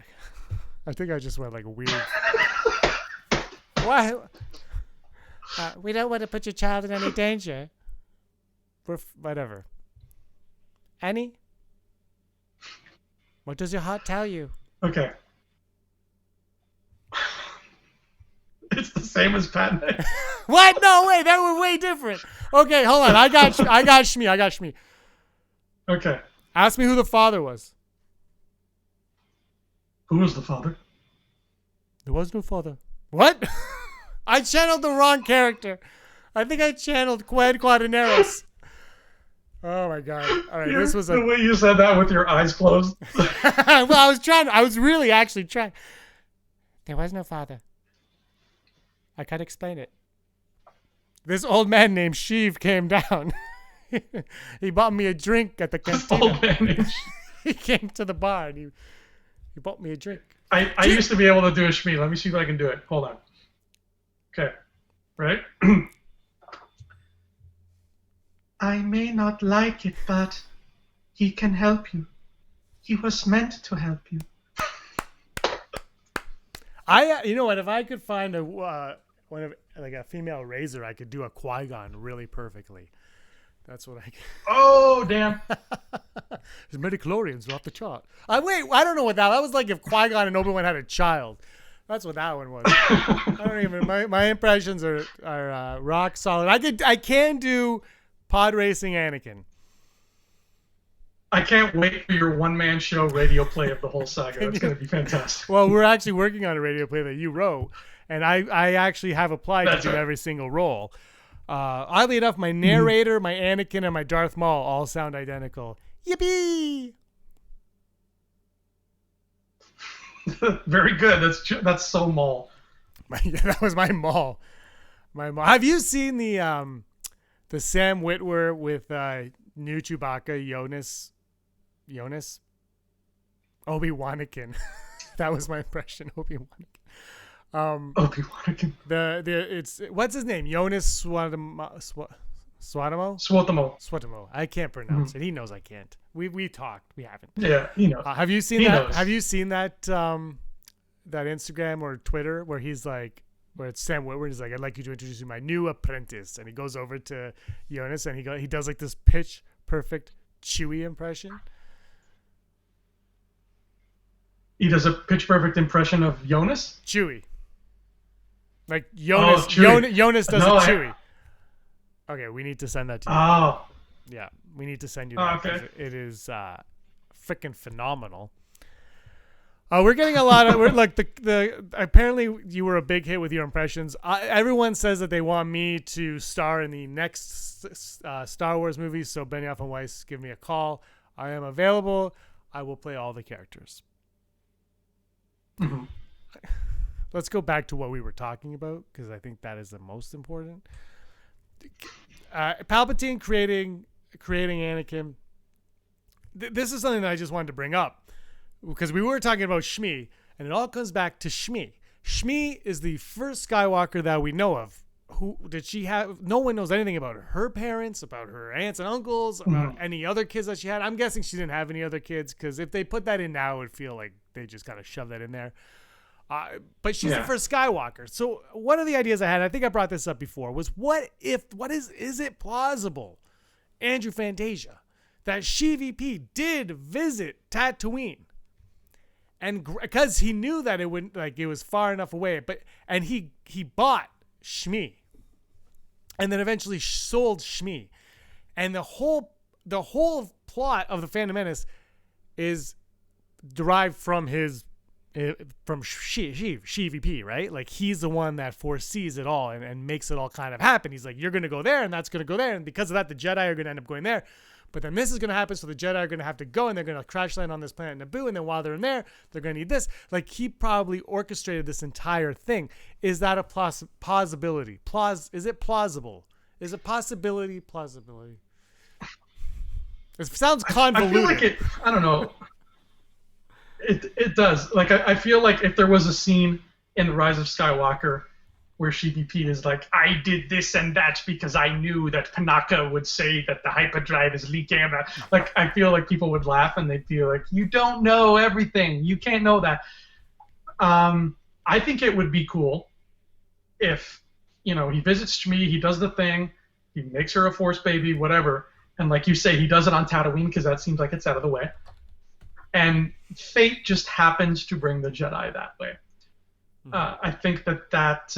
I think I just went like weird. Why? We don't want to put your child in any danger. Whatever. Annie? What does your heart tell you? Okay. It's the same as Padme. What? No way. That was way different. Okay, hold on. I got Shmi. Okay. Ask me who the father was. Who was the father? There was no father. What? I channeled the wrong character. I think I channeled Qued Quaternaros. Oh my god! All right, this was the way you said that with your eyes closed. Well, I was really actually trying. There was no father. I can't explain it. This old man named Sheev came down. He bought me a drink at the cantina. He came to the bar and he bought me a drink. I used to be able to do a Shmi. Let me see if I can do it. Hold on. Okay. Right? I may not like it, but he can help you. He was meant to help you. You know what? If I could find a female Razor, I could do a Qui-Gon really perfectly. That's what I. Oh damn! His midichlorians are off the chart. I don't know what that was like. If Qui-Gon and Obi-Wan had a child, that's what that one was. I don't even. My impressions are rock solid. I can do pod racing Anakin. I can't wait for your one-man show radio play of the whole saga. It's going to be fantastic. Well, we're actually working on a radio play that you wrote, and I actually have applied to do every single role. Oddly enough, my narrator, my Anakin, and my Darth Maul all sound identical. Yippee! Very good. That's so Maul. Yeah, that was my Maul. My Maul. Have you seen the Sam Witwer with new Chewbacca, Jonas? Obi-Wanakin. That was my impression, Obi-Wanakin. Obi-Wanakin. It's what's his name? Jonas Swatamo? Swatamo. Swatamo. I can't pronounce it. He knows I can't. We talked. We haven't. Yeah, he knows. Have you seen He that? knows. Have you seen that that Instagram or Twitter where he's like, where it's Sam Witwer, he's like, I'd like you to introduce you to my new apprentice, and he goes over to Jonas and he does like this pitch perfect Chewie impression. He does a pitch perfect impression of Jonas. Chewie. Like Jonas. Chewie. Jonas does No, a Chewie. Okay, we need to send that to you. Oh. Yeah, we need to send you that. Okay. It is freaking phenomenal. We're getting a lot of like the apparently you were a big hit with your impressions. Everyone says that they want me to star in the next Star Wars movie. So Benioff and Weiss, give me a call. I am available. I will play all the characters. Mm-hmm. Let's go back to what we were talking about because I think that is the most important. Palpatine creating Anakin. This is something that I just wanted to bring up. Because we were talking about Shmi, and it all comes back to Shmi. Shmi is the first Skywalker that we know of. Who did she have? No one knows anything about her parents, about her aunts and uncles, about any other kids that she had. I'm guessing she didn't have any other kids, because if they put that in now, it would feel like they just kind of shove that in there. But she's the first Skywalker. So one of the ideas I had, I think I brought this up before, was is it plausible, Andrew Fantasia, that SheVP did visit Tatooine? And because he knew that it wouldn't, like, it was far enough away, and he bought Shmi, and then eventually sold Shmi, and the whole plot of the Phantom Menace is derived from SheVP, right? Like, he's the one that foresees it all and makes it all kind of happen. He's like, you're gonna go there, and that's gonna go there, and because of that, the Jedi are gonna end up going there. But then this is going to happen, so the Jedi are going to have to go, and they're going to crash land on this planet Naboo, and then while they're in there, they're going to need this. Like, he probably orchestrated this entire thing. Is that a plausibility? Is it plausible? Is it possibility? Plausibility? It sounds convoluted. I feel like it. I don't know. It does. Like, I feel like if there was a scene in The Rise of Skywalker where SheVP is like, I did this and that because I knew that Panaka would say that the hyperdrive is leaking. Like, I feel like people would laugh and they'd feel like, you don't know everything. You can't know that. I think it would be cool if, he visits Shmi, he does the thing, he makes her a Force baby, whatever. And like you say, he does it on Tatooine because that seems like it's out of the way. And fate just happens to bring the Jedi that way. I think that that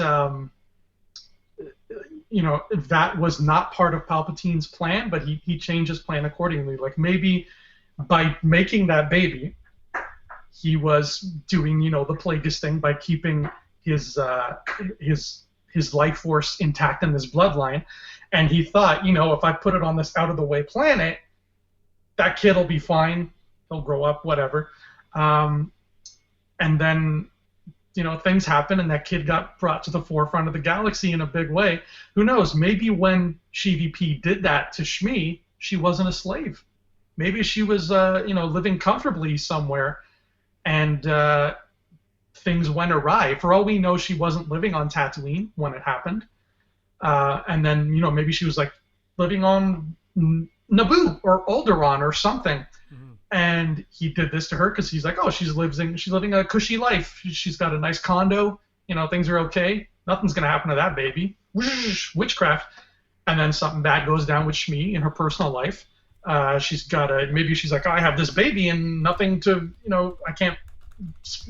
was not part of Palpatine's plan, but he changed his plan accordingly. Like, maybe by making that baby, he was doing, the Plagueis thing by keeping his life force intact in this bloodline, and he thought, if I put it on this out of the way planet, that kid will be fine, he'll grow up, whatever, and then things happen, and that kid got brought to the forefront of the galaxy in a big way. Who knows? Maybe when SheVP did that to Shmi, she wasn't a slave. Maybe she was, living comfortably somewhere, and things went awry. For all we know, she wasn't living on Tatooine when it happened. And then, maybe she was, like, living on Naboo or Alderaan or something. And he did this to her because he's like, oh, she's living a cushy life. She's got a nice condo. Things are okay. Nothing's going to happen to that baby. Witchcraft. And then something bad goes down with Shmi in her personal life. Maybe she's like, oh, I have this baby and nothing to, I can't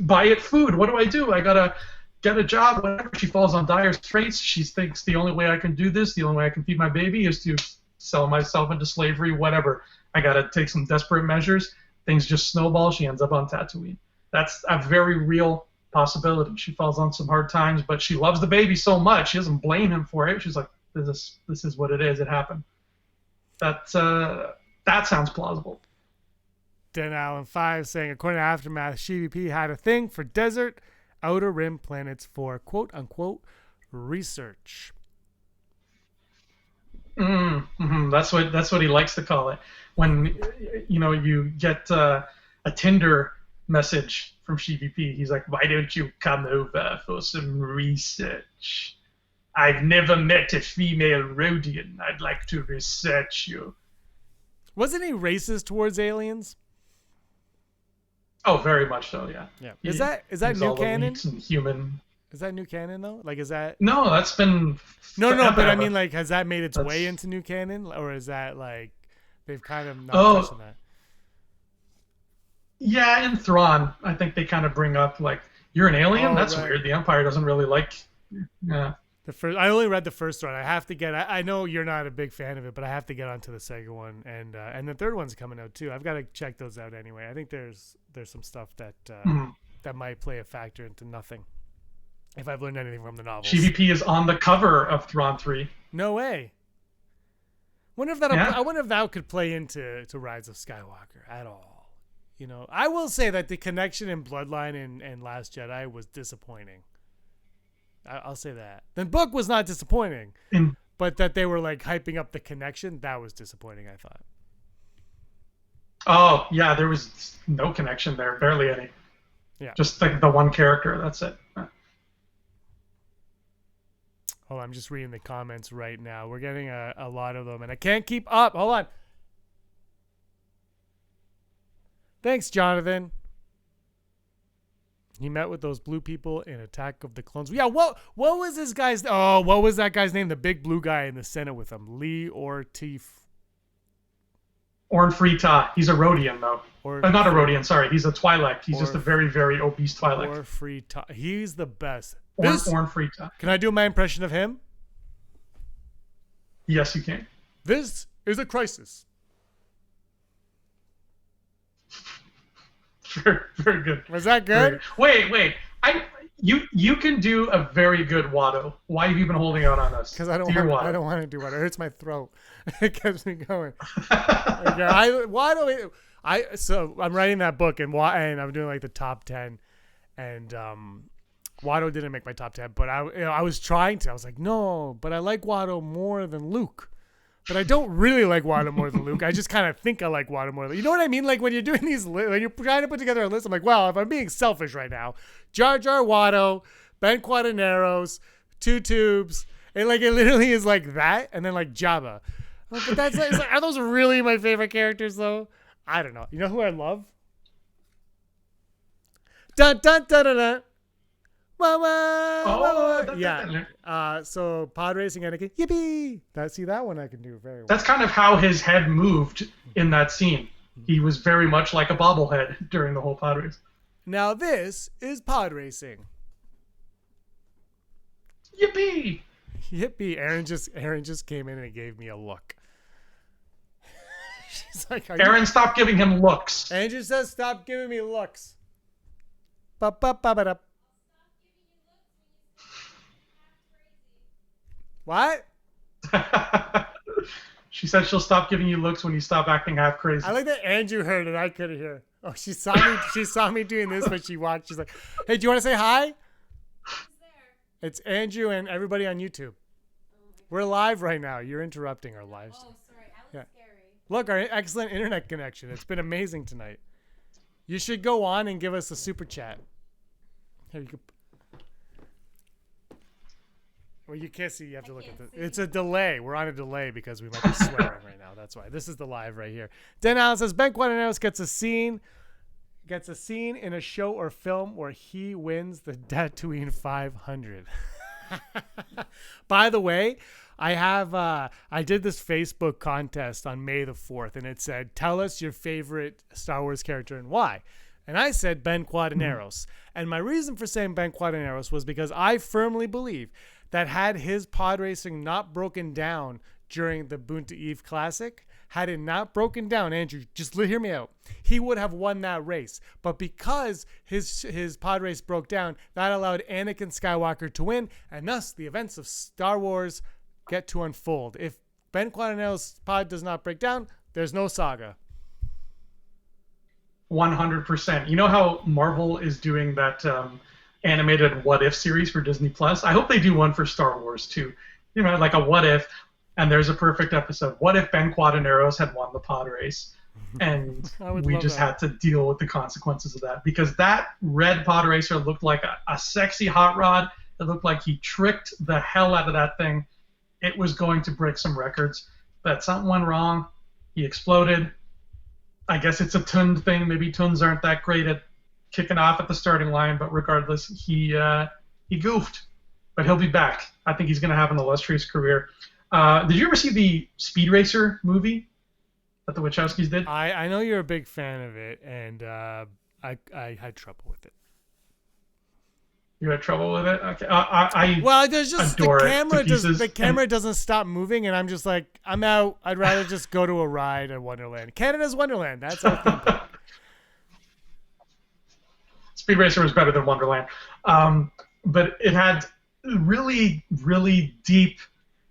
buy it food. What do? I got to get a job, whatever. She falls on dire straits. She thinks the only way I can do this, the only way I can feed my baby is to sell myself into slavery, whatever. I got to take some desperate measures. Things just snowball. She ends up on Tatooine. That's a very real possibility. She falls on some hard times, but she loves the baby so much. She doesn't blame him for it. She's like, this is what it is. It happened. That sounds plausible. Dan Allen 5 saying, according to Aftermath, SheVP had a thing for desert, outer rim planets for quote-unquote research. That's what he likes to call it. When you get a Tinder message from SheVP, he's like, "Why don't you come over for some research?" I've never met a female Rhodian. I'd like to research you. Wasn't he racist towards aliens? Oh, very much so. Yeah. Yeah. Is that new canon? And human. Is that new canon though? Like, is that? No, that's been. No, but I mean, like, has that made its way into new canon, or is that like they've kind of not touched on that? Yeah, in Thrawn, I think they kind of bring up like you're an alien. That's right. Weird. The Empire doesn't really like. Yeah. I only read the first one. I have to get. I know you're not a big fan of it, but I have to get onto the second one, and the third one's coming out too. I've got to check those out anyway. I think there's some stuff that that might play a factor into nothing. If I've learned anything from the novels. GVP is on the cover of Thrawn 3. No way. I wonder if that could play into Rise of Skywalker at all. You know, I will say that the connection in Bloodline and Last Jedi was disappointing. I'll say that. The book was not disappointing, but that they were like hyping up the connection, that was disappointing, I thought. Oh, yeah, there was no connection there, barely any. Yeah. Just like the one character, that's it. Oh, I'm just reading the comments right now. We're getting a lot of them, and I can't keep up. Hold on. Thanks, Jonathan. He met with those blue people in Attack of the Clones. Yeah, what was this guy's... Oh, what was that guy's name? The big blue guy in the Senate with him. Lee Ortiz. Orn Frita. He's a Rhodian, though. Not a Rhodian, sorry. He's a Twi'lek. He's just a very, very obese Twi'lek. Orn Frita. He's the best. Orn Frita. Can I do my impression of him? Yes, you can. This is a crisis. Very, very good. Was that good? Wait. You can do a very good Watto. Why have you been holding out on us? Because I don't want to do Watto. It hurts my throat. It keeps me going. So I'm writing that book and I'm doing like the top 10, and Watto didn't make my top 10, but I was trying to. I was like, no, but I like Watto more than Luke. But I don't really like Watto more than Luke. I just kind of think I like Watto more than... You know what I mean? Like when you're doing these... When you're trying to put together a list, I'm like, well, if I'm being selfish right now, Jar Jar Watto, Ben Quaterneros, Two Tubes, and like it literally is like that, and then like Jabba. But that's like, are those really my favorite characters though? I don't know. You know who I love? Dun dun dun dun dun. Yeah. So pod racing Anakin. Yippee! That one I can do very well. That's kind of how his head moved in that scene. He was very much like a bobblehead during the whole pod race. Now this is pod racing. Yippee! Yippee! Aaron just came in and gave me a look. She's like, Aaron, stop giving him looks. Aaron just says, stop giving me looks. Ba-ba-ba-ba-da. What? She said she'll stop giving you looks when you stop acting half crazy. I like that Andrew heard and I couldn't hear. Oh, she saw me. She saw me doing this, but she watched. She's like, "Hey, do you want to say hi?" It's Andrew and everybody on YouTube. We're live right now. You're interrupting our live. Oh, sorry. I was scary. Look, our excellent internet connection. It's been amazing tonight. You should go on and give us a super chat. Here you go. Well, you can't see. You have to look at this. It's a delay. We're on a delay because we might be swearing right now. That's why. This is the live right here. Dan Allen says, Ben Quaterneros gets a scene in a show or film where he wins the Tatooine 500. By the way, I did this Facebook contest on May the 4th, and it said, tell us your favorite Star Wars character and why. And I said Ben Quaterneros. And my reason for saying Ben Quaterneros was because I firmly believe that had his pod racing not broken down during the Boonta Eve Classic, had it not broken down, Andrew, just hear me out, he would have won that race. But because his pod race broke down, that allowed Anakin Skywalker to win, and thus the events of Star Wars get to unfold. If Ben Quaterneros' pod does not break down, there's no saga. 100%. You know how Marvel is doing that animated What If series for Disney Plus? I hope they do one for Star Wars too. You know, like a What If, and there's a perfect episode. What if Ben Quaterneros had won the pod race? And we just had to deal with the consequences of that, because that red pod racer looked like a sexy hot rod, It looked like he tricked the hell out of that thing. It was going to break some records, but something went wrong. He exploded. I guess it's a Tund thing. Maybe Tunds aren't that great at kicking off at the starting line, but regardless, he goofed. But he'll be back. I think he's going to have an illustrious career. Did you ever see the Speed Racer movie that the Wachowskis did? I know you're a big fan of it, and I had trouble with it. You had trouble with it? Okay. Well, there's just adore the camera doesn't stop moving, and I'm just like, I'm out. I'd rather just go to a ride at Wonderland. Canada's Wonderland. That's our theme park. Speed Racer was better than Wonderland, but it had really, really deep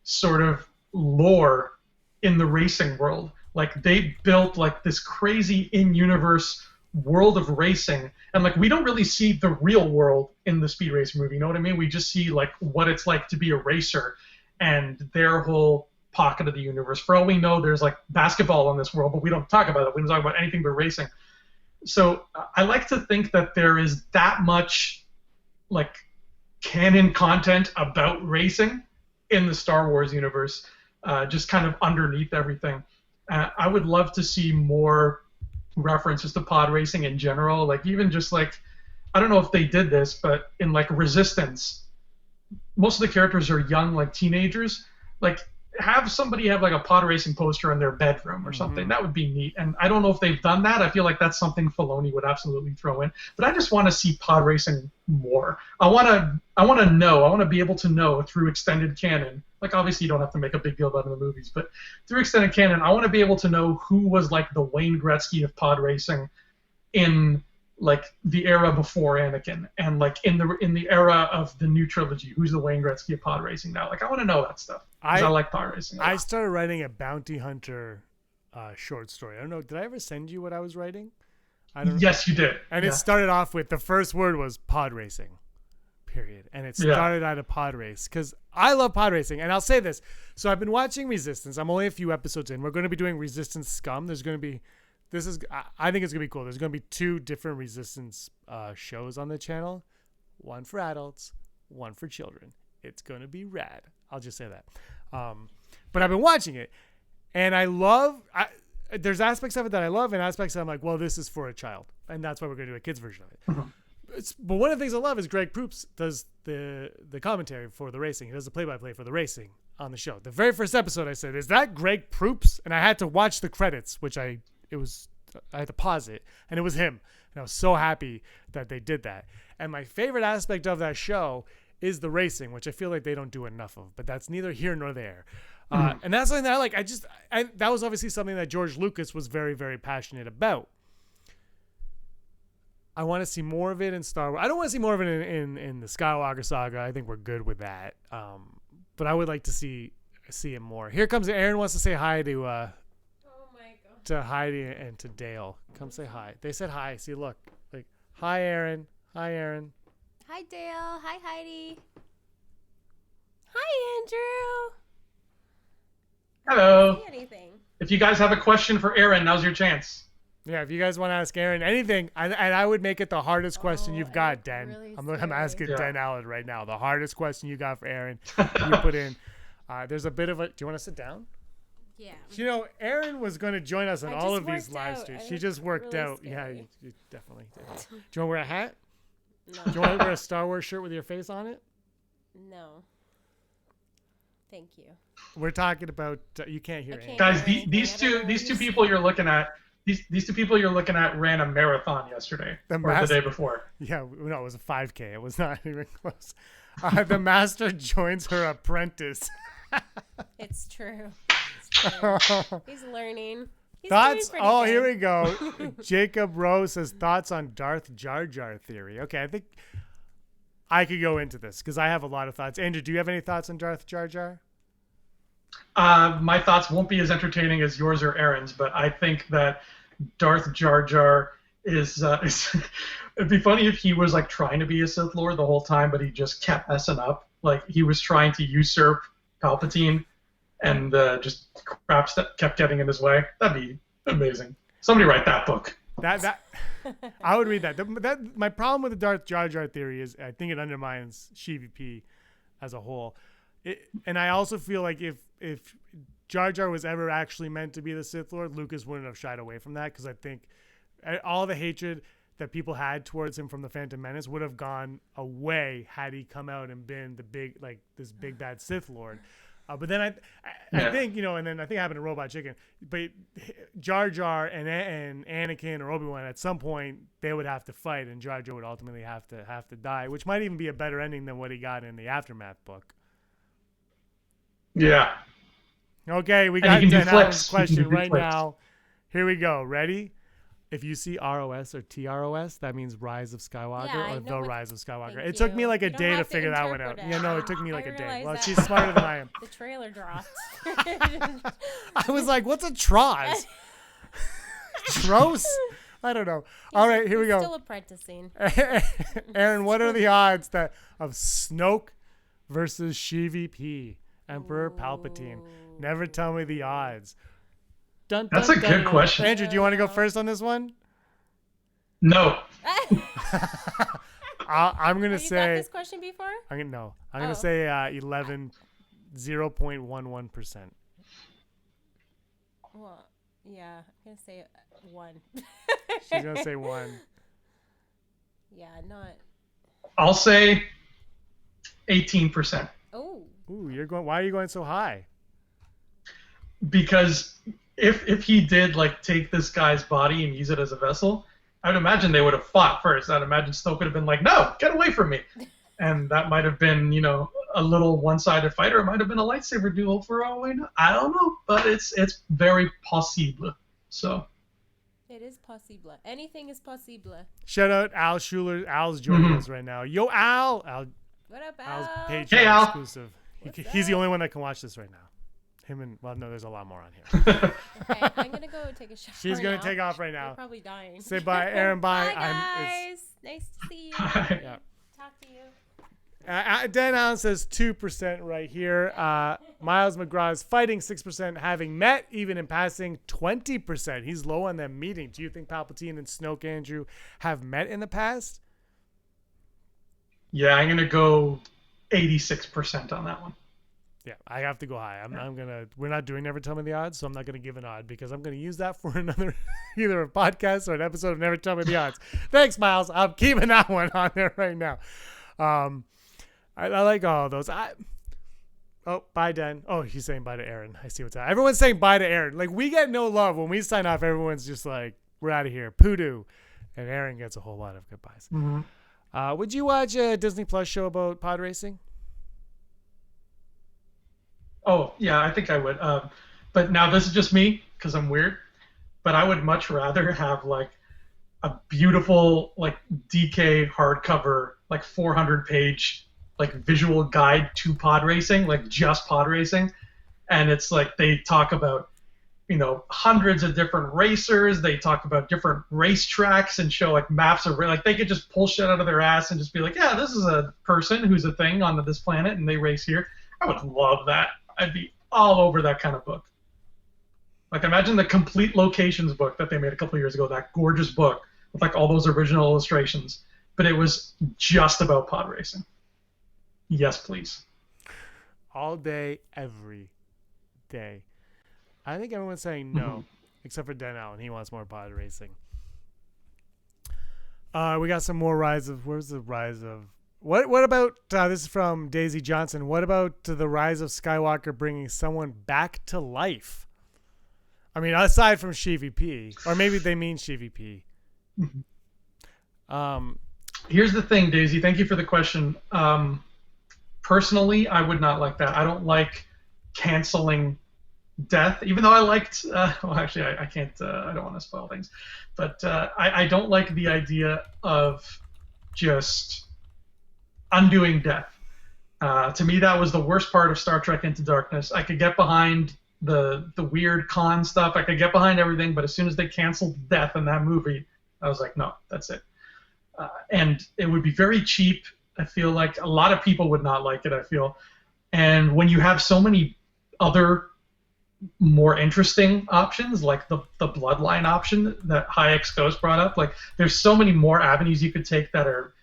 sort of lore in the racing world. Like they built like this crazy in-universe world of racing, and like we don't really see the real world in the Speed Racer movie. You know what I mean? We just see like what it's like to be a racer and their whole pocket of the universe. For all we know, there's like basketball in this world, but we don't talk about it. We don't talk about anything but racing. So I like to think that there is that much like canon content about racing in the Star Wars universe, just kind of underneath everything. I would love to see more references to pod racing in general, like even just like, I don't know if they did this, but in like Resistance, most of the characters are young, like teenagers. Like have somebody have like a pod racing poster in their bedroom or something. Mm-hmm. That would be neat. And I don't know if they've done that. I feel like that's something Filoni would absolutely throw in. But I just want to see pod racing more. I want to know. I want to be able to know through extended canon. Like obviously you don't have to make a big deal about it in the movies, but through extended canon, I want to be able to know who was like the Wayne Gretzky of pod racing in like the era before Anakin, and like in the era of the new trilogy, who's the Wayne Gretzky of pod racing now. Like I want to know that stuff. I like pod racing. I started writing a bounty hunter short story. I don't know. Did I ever send you what I was writing? Yes, you did. And It started off with the first word was pod racing. Period. And it started out of pod race because I love pod racing. And I'll say this. So I've been watching Resistance. I'm only a few episodes in. We're going to be doing Resistance Scum. There's going to be, I think it's going to be cool. There's going to be 2 different Resistance shows on the channel. One for adults, one for children. It's going to be rad. I'll just say that. But I've been watching it and there's aspects of it that I love and aspects that I'm like, well, this is for a child. And that's why we're going to do a kid's version of it. Mm-hmm. But one of the things I love is Greg Proops does the commentary for the racing. He does the play-by-play for the racing on the show. The very first episode I said, is that Greg Proops? And I had to watch the credits, which I had to pause it, and it was him. And I was so happy that they did that. And my favorite aspect of that show is the racing, which I feel like they don't do enough of, but that's neither here nor there. And that's something that I like. That was obviously something that George Lucas was very, very passionate about. I want to see more of it in Star Wars. I don't want to see more of it in the Skywalker saga. I think we're good with that. But I would like to see it more. Here comes Aaron wants to say hi to Heidi and to Dale. Come say hi. They said hi. See, look. Like, hi, Aaron. Hi, Aaron. Hi, Dale. Hi, Heidi. Hi, Andrew. Hello. I don't see anything. If you guys have a question for Aaron, now's your chance. Yeah, if you guys want to ask Aaron anything, and I would make it the hardest question you've got, Den. Really I'm asking Den Allen right now. The hardest question you got for Aaron, you put in. There's a bit of a. Do you want to sit down? Yeah. You know, Aaron was going to join us on all of these live streams. She just worked out. Scary. Yeah, you definitely did. Do you want to wear a hat? No. Do you want to wear a Star Wars shirt with your face on it? No. Thank you. We're talking about. You can't hear anything. Guys, these two people you're looking at. These 2 people you're looking at ran a marathon yesterday or the day before. Yeah, no, it was a 5K. It was not even close. The master joins her apprentice. It's true. He's learning. Thoughts? Oh, good. Here we go. Jacob Rose says thoughts on Darth Jar Jar theory. Okay, I think I could go into this because I have a lot of thoughts. Andrew, do you have any thoughts on Darth Jar Jar? My thoughts won't be as entertaining as yours or Aaron's, but I think that Darth Jar Jar is it'd be funny if he was like trying to be a Sith Lord the whole time, but he just kept messing up. Like he was trying to usurp Palpatine, and just crap kept getting in his way. That'd be amazing. Somebody write that book. That I would read that. That my problem with the Darth Jar Jar theory is I think it undermines CVP as a whole. And I also feel like if Jar Jar was ever actually meant to be the Sith Lord, Lucas wouldn't have shied away from that, because I think all the hatred that people had towards him from the Phantom Menace would have gone away had he come out and been the big, like, this big bad Sith Lord. But then I think, and then I think it happened to Robot Chicken. But Jar Jar and Anakin or Obi-Wan, at some point they would have to fight, and Jar Jar would ultimately have to die, which might even be a better ending than what he got in the Aftermath book. Yeah. Okay, we got Dan Allen's question right now. Here we go. Ready? If you see ROS or TROS, that means Rise of Skywalker or The Rise of Skywalker. It took me like a day to figure that one out. Yeah, no, it took me like a day. Well, she's smarter than I am. The trailer dropped. I was like, what's a Troz? Tros? I don't know. All right, here we go. Still apprenticing. Aaron, what are the odds of Snoke versus CVP? Emperor Palpatine. Never tell me the odds. Dun, That's a good question. Andrew, do you want to go first on this one? No. I'm gonna say. You got this question before? I'm gonna say 0.11%. Well, yeah, I'm gonna say 1. She's gonna say 1. Yeah, not. I'll say 18%. Oh. Ooh, why are you going so high? Because if he did like take this guy's body and use it as a vessel, I would imagine they would have fought first. I'd imagine Snoke would have been like, "No, get away from me," and that might have been, a little one-sided fight, or it might have been a lightsaber duel for all we know. I don't know, but it's very possible. So. It is possible. Anything is possible. Shout out Al Schuler. Al's joining us right now. Yo, Al. What up, Al's Al? Patreon Hey, Al. exclusive. He's the only one that can watch this right now. No, there's a lot more on here. Okay, I'm gonna go take a shower. She's gonna take off right now. You're probably dying. Say bye, Aaron. Bye. Bye, guys. Nice to see you. Bye. Yeah. Talk to you. Dan Allen says 2% right here. Miles McGraw is fighting 6%, having met even in passing 20%. He's low on them meeting. Do you think Palpatine and Snoke, Andrew, have met in the past? Yeah, I'm gonna go 86% on that one. Yeah, I have to go high. We're not doing Never Tell Me the Odds, so I'm not gonna give an odd because I'm gonna use that for another, either a podcast or an episode of Never Tell Me the Odds. Thanks, Miles. I'm keeping that one on there right now. I like all of those. Bye, Dan. Oh, he's saying bye to Aaron. I see what's happening. Everyone's saying bye to Aaron. Like, we get no love when we sign off. Everyone's just like, we're out of here. Poodoo. And Aaron gets a whole lot of goodbyes. Mm-hmm. Would you watch a Disney Plus show about pod racing? Oh, yeah, I think I would. But now this is just me because I'm weird. But I would much rather have like a beautiful like DK hardcover, like 400-page like visual guide to pod racing, like just pod racing. And it's like they talk about, hundreds of different racers. They talk about different racetracks and show like maps of like they could just pull shit out of their ass and just be like, yeah, this is a person who's a thing on this planet and they race here. I would love that. I'd be all over that kind of book. Like, imagine the complete locations book that they made a couple of years ago, that gorgeous book with like all those original illustrations, but it was just about pod racing. Yes, please. All day, every day. I think everyone's saying no, except for Dan Allen. He wants more pod racing. We got some more where's the rise of... What about, this is from Daisy Johnson, what about the rise of Skywalker bringing someone back to life? I mean, aside from CVP, or maybe they mean CVP. Here's the thing, Daisy. Thank you for the question. Personally, I would not like that. I don't like canceling death, even though I liked... actually, I can't... I don't want to spoil things. But I don't like the idea of just undoing death. To me, that was the worst part of Star Trek Into Darkness. I could get behind the weird con stuff. I could get behind everything, but as soon as they canceled death in that movie, I was like, no, that's it. And it would be very cheap. I feel like a lot of people would not like it, I feel. And when you have so many other more interesting options, like the bloodline option that Hayek's Ghost brought up. Like, there's so many more avenues you could take that are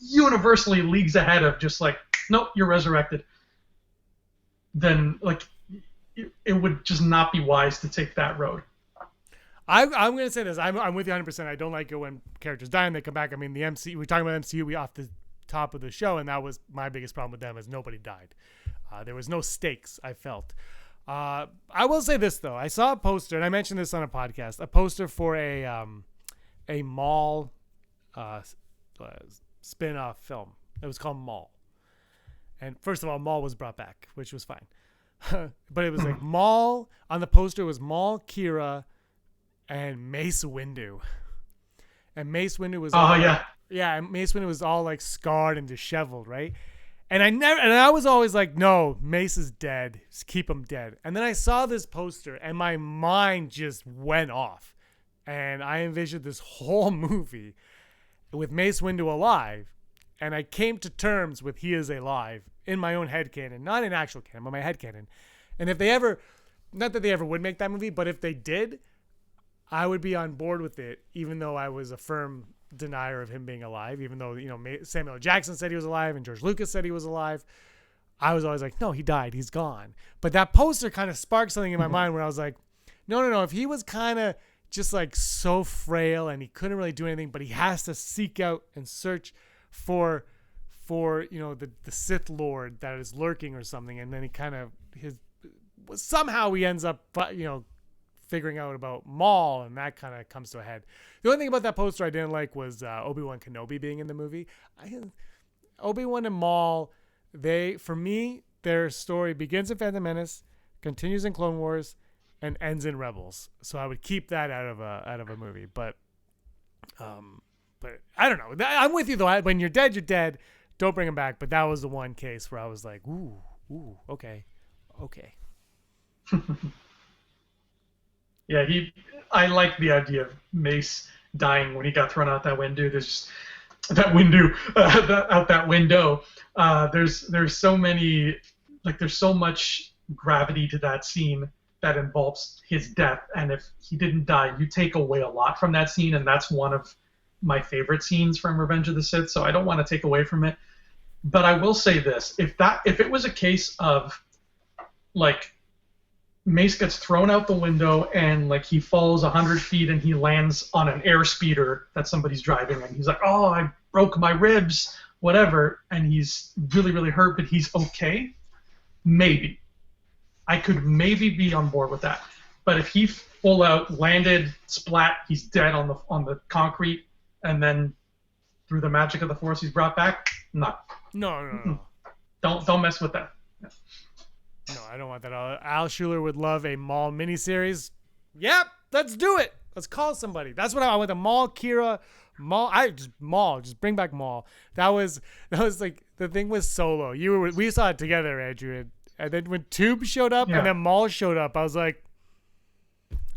universally leagues ahead of just like, nope, you're resurrected. Then, like, it would just not be wise to take that road. I'm going to say this. I'm with you 100%. I don't like it when characters die and they come back. I mean, the MCU, we're talking about MCU, we off the top of the show, and that was my biggest problem with them is nobody died. There was no stakes, I felt. I will say this, though. I saw a poster, and I mentioned this on a podcast, a poster for a Maul spin-off film. It was called Maul. And first of all, Maul was brought back, which was fine. But it was like Maul, on the poster was Maul, Kira, and Mace Windu. And Mace Windu was and Mace Windu was all like scarred and disheveled, right? And I was always like, no, Mace is dead. Just keep him dead. And then I saw this poster and my mind just went off. And I envisioned this whole movie with Mace Windu alive. And I came to terms with he is alive in my own headcanon, not in actual canon, but my headcanon. And if they ever, not that they ever would make that movie, but if they did, I would be on board with it, even though I was a firm denier of him being alive, even though, Samuel L. Jackson said he was alive and George Lucas said he was alive. I was always like, no, he died. He's gone. But that poster kind of sparked something in my mind where I was like, no. If he was kind of just like so frail and he couldn't really do anything, but he has to seek out and search for the Sith Lord that is lurking or something. And then he somehow he ends up, figuring out about Maul, and that kind of comes to a head. The only thing about that poster I didn't like was Obi-Wan Kenobi being in the movie. Obi-Wan and Maul, for me, their story begins in Phantom Menace, continues in Clone Wars, and ends in Rebels. So I would keep that out of a movie. But I don't know. I'm with you though. When you're dead, you're dead. Don't bring him back. But that was the one case where I was like, ooh, okay. Yeah, I like the idea of Mace dying when he got thrown out that window. There's that window, out that window. There's so many, like, there's so much gravity to that scene that involves his death. And if he didn't die, you take away a lot from that scene, and that's one of my favorite scenes from Revenge of the Sith. So I don't want to take away from it. But I will say this: if it was a case of, like, Mace gets thrown out the window and like he falls 100 feet and he lands on an air speeder that somebody's driving, and he's like, oh, I broke my ribs, whatever, and he's really, really hurt, but he's okay, maybe. I could maybe be on board with that. But if he full out landed, splat, he's dead on the concrete, and then through the magic of the Force he's brought back, no. No. Don't mess with that. No, I don't want that. Al Schuler would love a Maul miniseries. Yep, let's do it. Let's call somebody. That's what I want. The Maul, Kira, Maul. Just bring back Maul. That was like the thing with Solo. We saw it together, Andrew, and then when Tube showed up and then Maul showed up, I was like,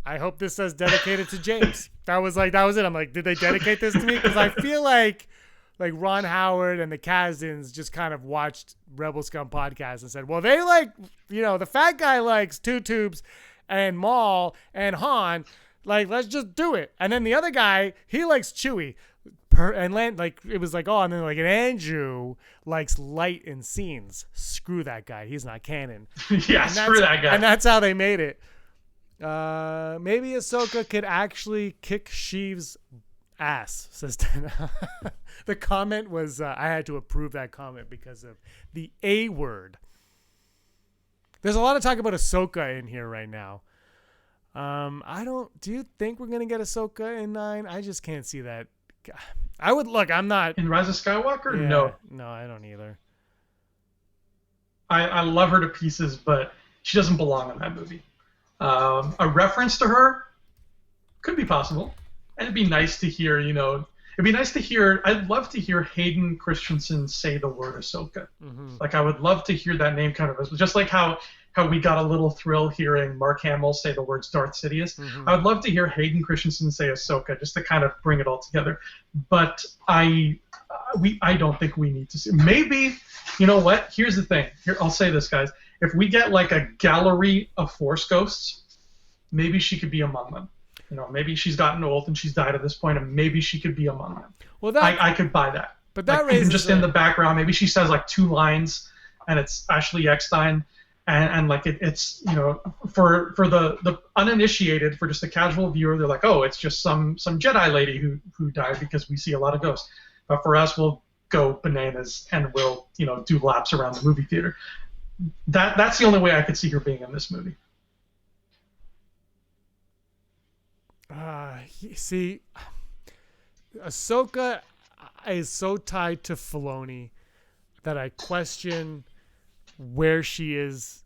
I hope this says dedicated to James. That was it. I'm like, did they dedicate this to me? Because I feel like Ron Howard and the Kazdans just kind of watched Rebel Scum podcast and said, well, they like, the fat guy likes Two Tubes and Maul and Han. Like, let's just do it. And then the other guy, he likes Chewie. And it was like, oh, and then like an Andrew likes light in scenes. Screw that guy. He's not canon. Yeah, screw that guy. And that's how they made it. Maybe Ahsoka could actually kick Sheev's ass, says Dana. The comment was, I had to approve that comment because of the A word. There's a lot of talk about Ahsoka in here right now. Do you think we're going to get Ahsoka in 9? I just can't see that. I'm not. In Rise of Skywalker? Yeah, no. No, I don't either. I love her to pieces, but she doesn't belong in that movie. A reference to her could be possible. And it'd be nice to hear, I'd love to hear Hayden Christensen say the word Ahsoka. Mm-hmm. Like, I would love to hear that name kind of, just like how we got a little thrill hearing Mark Hamill say the words Darth Sidious. Mm-hmm. I would love to hear Hayden Christensen say Ahsoka, just to kind of bring it all together. But I don't think we need to see. Maybe, you know what? Here's the thing. I'll say this, guys. if we get like a gallery of Force ghosts, maybe she could be among them. Maybe she's gotten old and she's died at this point, and maybe she could be among them. Well, I could buy that. But that even just in the background, maybe she says like 2 lines, and it's Ashley Eckstein, and like it's for the uninitiated, for just a casual viewer, they're like, oh, it's just some Jedi lady who died, because we see a lot of ghosts. But for us, we'll go bananas and we'll do laps around the movie theater. That's the only way I could see her being in this movie. See, Ahsoka is so tied to Filoni that I question where she is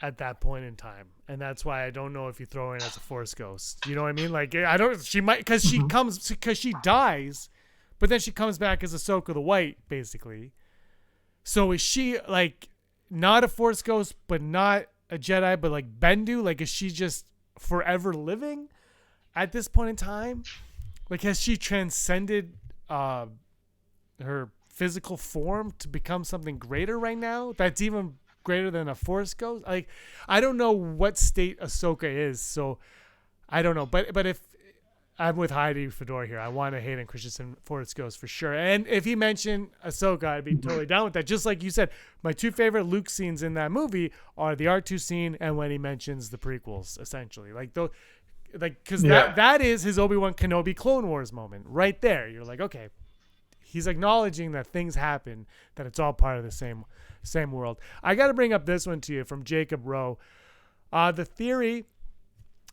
at that point in time, and that's why I don't know if you throw her in as a Force ghost. You know what I mean? Like, I don't. She might, because she dies, but then she comes back as Ahsoka the White, basically. So is she like not a Force ghost, but not a Jedi, but like Bendu? Like, is she just forever living at this point in time? Like, has she transcended her physical form to become something greater right now? That's even greater than a Force ghost? Like, I don't know what state Ahsoka is, so I don't know. But if I'm with Heidi Fedor here, I want a Hayden Christensen Force ghost for sure. And if he mentioned Ahsoka, I'd be totally down with that. Just like you said, my 2 favorite Luke scenes in that movie are the R2 scene and when he mentions the prequels, essentially. Like, those. Like, because that is his Obi-Wan Kenobi Clone Wars moment right there. You're like, okay, he's acknowledging that things happen, that it's all part of the same world. I got to bring up this one to you from Jacob Rowe. The theory,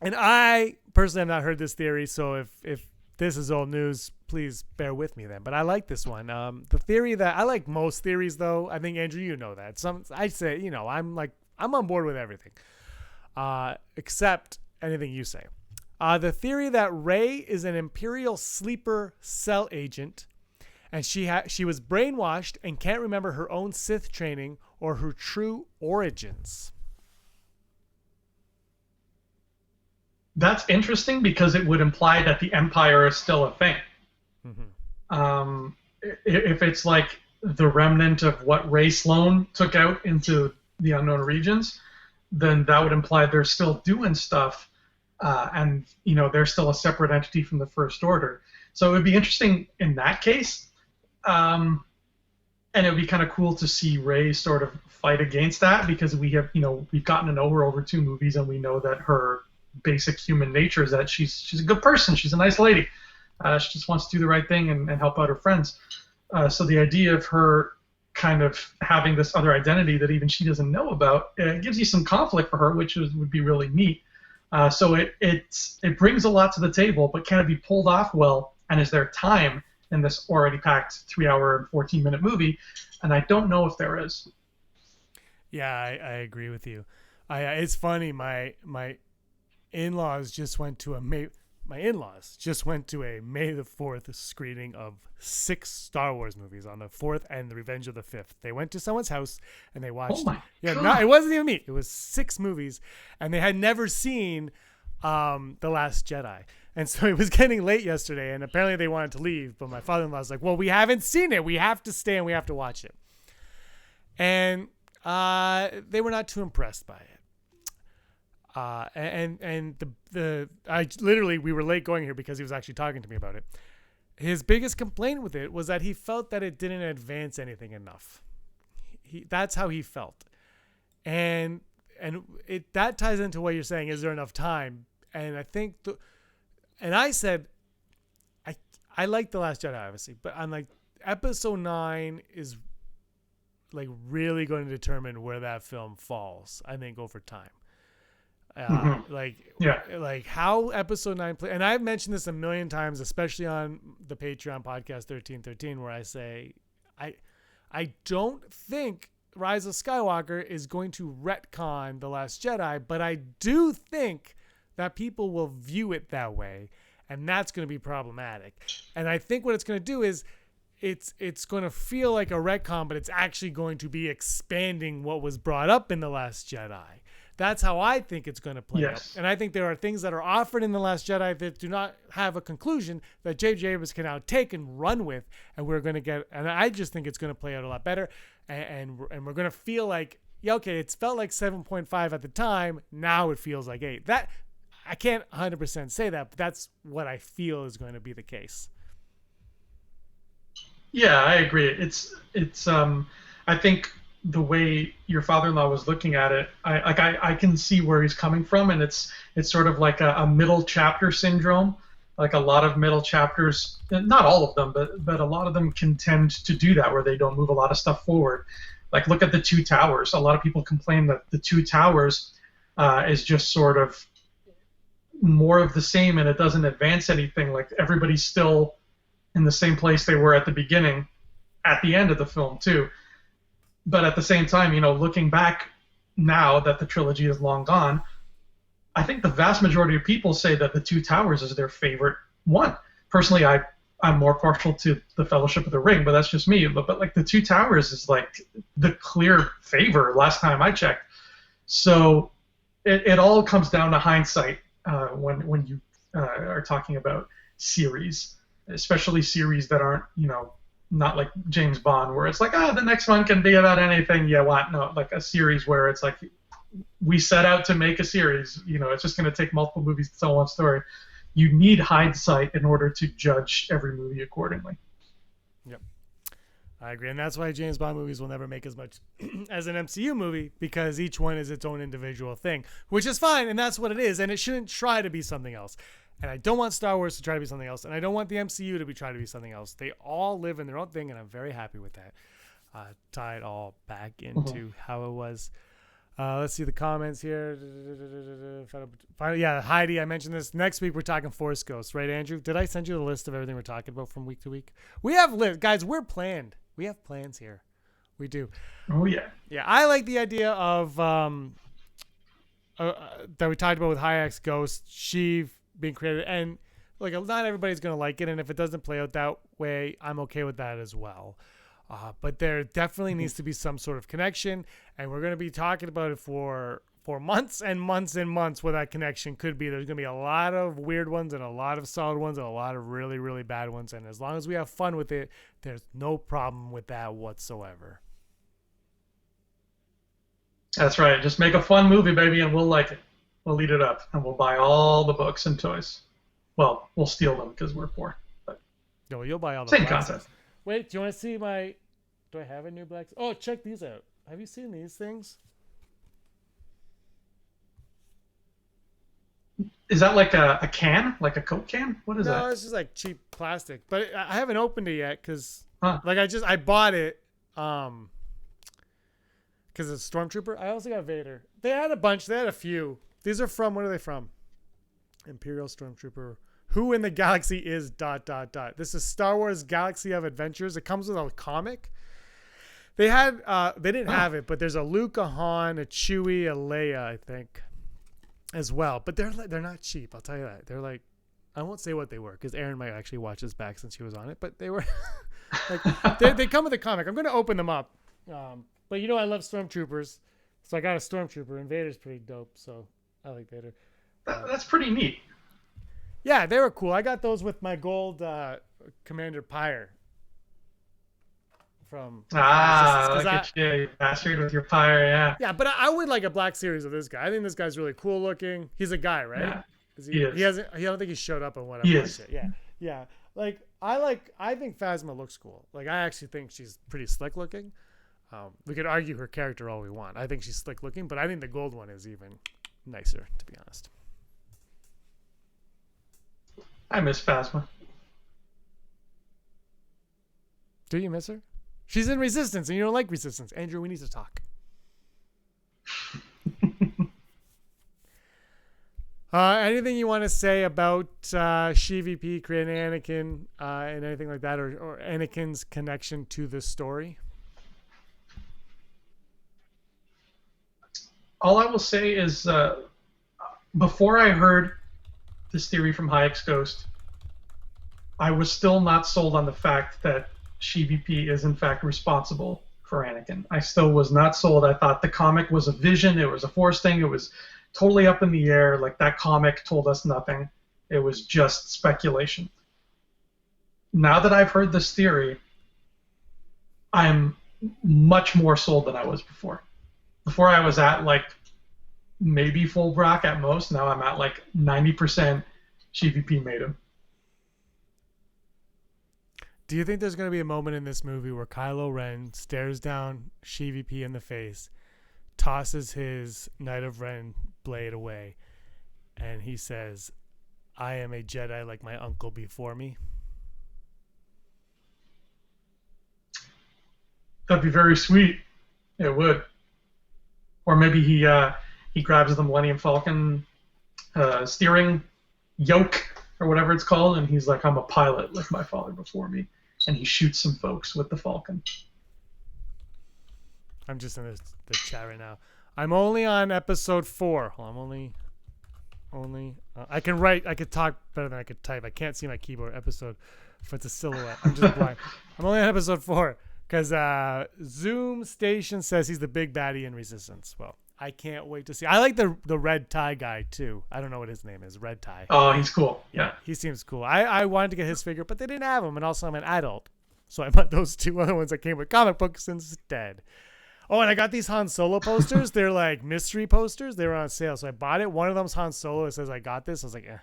and I personally have not heard this theory, so if this is old news, please bear with me then. But I like this one. The theory that I like most theories, though. I think, Andrew, you know that. I say, I'm on board with everything, except anything you say. The theory that Rey is an Imperial sleeper cell agent, and she was brainwashed and can't remember her own Sith training or her true origins. That's interesting, because it would imply that the Empire is still a thing. Mm-hmm. If it's like the remnant of what Rey Sloane took out into the unknown regions, then that would imply they're still doing stuff. And they're still a separate entity from the First Order. So it would be interesting in that case. And it would be kind of cool to see Rey sort of fight against that, because we've gotten to know her over 2 movies, and we know that her basic human nature is that she's a good person. She's a nice lady. She just wants to do the right thing and help out her friends. So the idea of her kind of having this other identity that even she doesn't know about, it gives you some conflict for her, which would be really neat. So it brings a lot to the table, but can it be pulled off well? And is there time in this already packed 3-hour and 14-minute movie? And I don't know if there is. Yeah, I agree with you. It's funny. My in-laws just went to a May the 4th screening of 6 Star Wars movies on the 4th and the Revenge of the 5th. They went to someone's house and they watched. Oh my God. No, it wasn't even me. It was 6 movies, and they had never seen The Last Jedi. And so it was getting late yesterday, and apparently they wanted to leave. But my father-in-law was like, "Well, we haven't seen it. We have to stay and we have to watch it." And they were not too impressed by it. We were late going here because he was actually talking to me about it. His biggest complaint with it was that he felt that it didn't advance anything enough. That's how he felt. And that ties into what you're saying. Is there enough time? And I think, I said, I like The Last Jedi, obviously, but I'm like, Episode 9 is like really going to determine where that film falls, I think, over time. Like how Episode 9 play, and I've mentioned this a million times, especially on the Patreon podcast 1313, where I say I don't think Rise of Skywalker is going to retcon The Last Jedi, but I do think that people will view it that way, and that's going to be problematic. And I think what it's going to do is it's going to feel like a retcon, but it's actually going to be expanding what was brought up in The Last Jedi. That's how I think it's going to play out. And I think there are things that are offered in The Last Jedi that do not have a conclusion that J.J. Abrams can now take and run with, and we're going to get. And I just think it's going to play out a lot better, and we're going to feel like yeah, okay, it's felt like 7.5 at the time. Now it feels like 8. That I can't 100% say that, but that's what I feel is going to be the case. Yeah, I agree. It's I think the way your father-in-law was looking at it, I can see where he's coming from, and it's sort of like a middle chapter syndrome. Like a lot of middle chapters, not all of them, but a lot of them can tend to do that, where they don't move a lot of stuff forward. Like look at the Two Towers. A lot of people complain that the Two Towers is just sort of more of the same, and it doesn't advance anything. Like everybody's still in the same place they were at the beginning, at the end of the film too. But at the same time, looking back now that the trilogy is long gone, I think the vast majority of people say that the Two Towers is their favorite one. Personally, I'm more partial to the Fellowship of the Ring, but that's just me. But like the Two Towers is like the clear favor last time I checked. So it all comes down to hindsight when you are talking about series, especially series that aren't not like James Bond, where it's like, the next one can be about anything you want. No, like a series where it's like, we set out to make a series. It's just going to take multiple movies to tell one story. You need hindsight in order to judge every movie accordingly. Yep, I agree, and that's why James Bond movies will never make as much as an MCU movie, because each one is its own individual thing, which is fine, and that's what it is, and it shouldn't try to be something else. And I don't want Star Wars to try to be something else, and I don't want the MCU to try to be something else. They all live in their own thing, and I'm very happy with that. Tie it all back into how it was. Let's see the comments here. Yeah, Heidi, I mentioned this. Next week, we're talking Force Ghosts, right, Andrew? Did I send you the list of everything we're talking about from week to week? We have lists. Guys, we're planned. We have plans here. We do. Oh, yeah. Yeah, I like the idea of that we talked about with Hayek's Ghost, Sheev being created. And like, not everybody's going to like it. And if it doesn't play out that way, I'm okay with that as well. But there definitely needs to be some sort of connection, and we're going to be talking about it for months and months and months, what that connection could be. There's going to be a lot of weird ones and a lot of solid ones and a lot of really, really bad ones. And as long as we have fun with it, there's no problem with that whatsoever. That's right. Just make a fun movie, baby, and we'll like it. We'll eat it up, and we'll buy all the books and toys. Well, we'll steal them because we're poor. But no, you'll buy all the same concept. Wait, do you want to see my... Do I have a new black... Oh, check these out. Have you seen these things? Is that like a can? Like a Coke can? What is that? No, it's just like cheap plastic. But I haven't opened it yet because... Like I bought it because it's Stormtrooper. I also got Vader. They had a bunch. They had a few. These are from... What are they from? Imperial Stormtrooper... Who in the galaxy is ... This is Star Wars Galaxy of Adventures. It comes with a comic. They had they didn't have it, but there's a Luke, a Han, a Chewie, a Leia, I think, as well. But they're not cheap. I'll tell you that. They're like, I won't say what they were because Erin might actually watch this back since she was on it. But they were like they come with a comic. I'm going to open them up. But I love Stormtroopers, so I got a Stormtrooper, and Vader's pretty dope. So I like Vader. That's pretty neat. Yeah, they were cool. I got those with my gold Commander Pyre. Look at you bastard with your Pyre, yeah. Yeah, but I would like a black series of this guy. I think this guy's really cool looking. He's a guy, right? Yeah, he is. He hasn't. I don't think he showed up on whatever. He is. Yeah. I think Phasma looks cool. Like, I actually think she's pretty slick looking. We could argue her character all we want. I think she's slick looking, but I think the gold one is even nicer, to be honest. I miss Phasma. Do you miss her? She's in Resistance, and you don't like Resistance. Andrew, we need to talk. Anything you want to say about SheVP creating Anakin and anything like that, or Anakin's connection to the story? All I will say is before I heard this theory from Hayek's Ghost, I was still not sold on the fact that SheVP is in fact responsible for Anakin. I still was not sold. I thought the comic was a vision. It was a Force thing. It was totally up in the air. Like, that comic told us nothing. It was just speculation. Now that I've heard this theory, I'm much more sold than I was before. Before I was at like maybe full Brock at most. Now I'm at like 90% GVP made him. Do you think there's going to be a moment in this movie where Kylo Ren stares down GVP in the face, tosses his Knight of Ren blade away, and he says, "I am a Jedi like my uncle before me"? That'd be very sweet. It would. Or maybe he grabs the Millennium Falcon steering yoke or whatever it's called, and he's like, "I'm a pilot like my father before me," and he shoots some folks with the Falcon. I'm just in the chat right now. I'm only on episode 4. Well, I'm only. I can write. I could talk better than I could type. I can't see my keyboard. Episode. If it's a silhouette, I'm just blind. I'm only on episode 4 because Zoom Station says he's the big baddie in Resistance. Well, I can't wait to see. I like the red tie guy too. I don't know what his name is. Red tie. Oh, he's cool. Yeah. He seems cool. I wanted to get his figure, but they didn't have him, and also I'm an adult, so I bought those 2 other ones that came with comic books instead. Oh, and I got these Han Solo posters. They're like mystery posters. They were on sale, so I bought it. One of them's Han Solo. It says I got this. I was like, eh.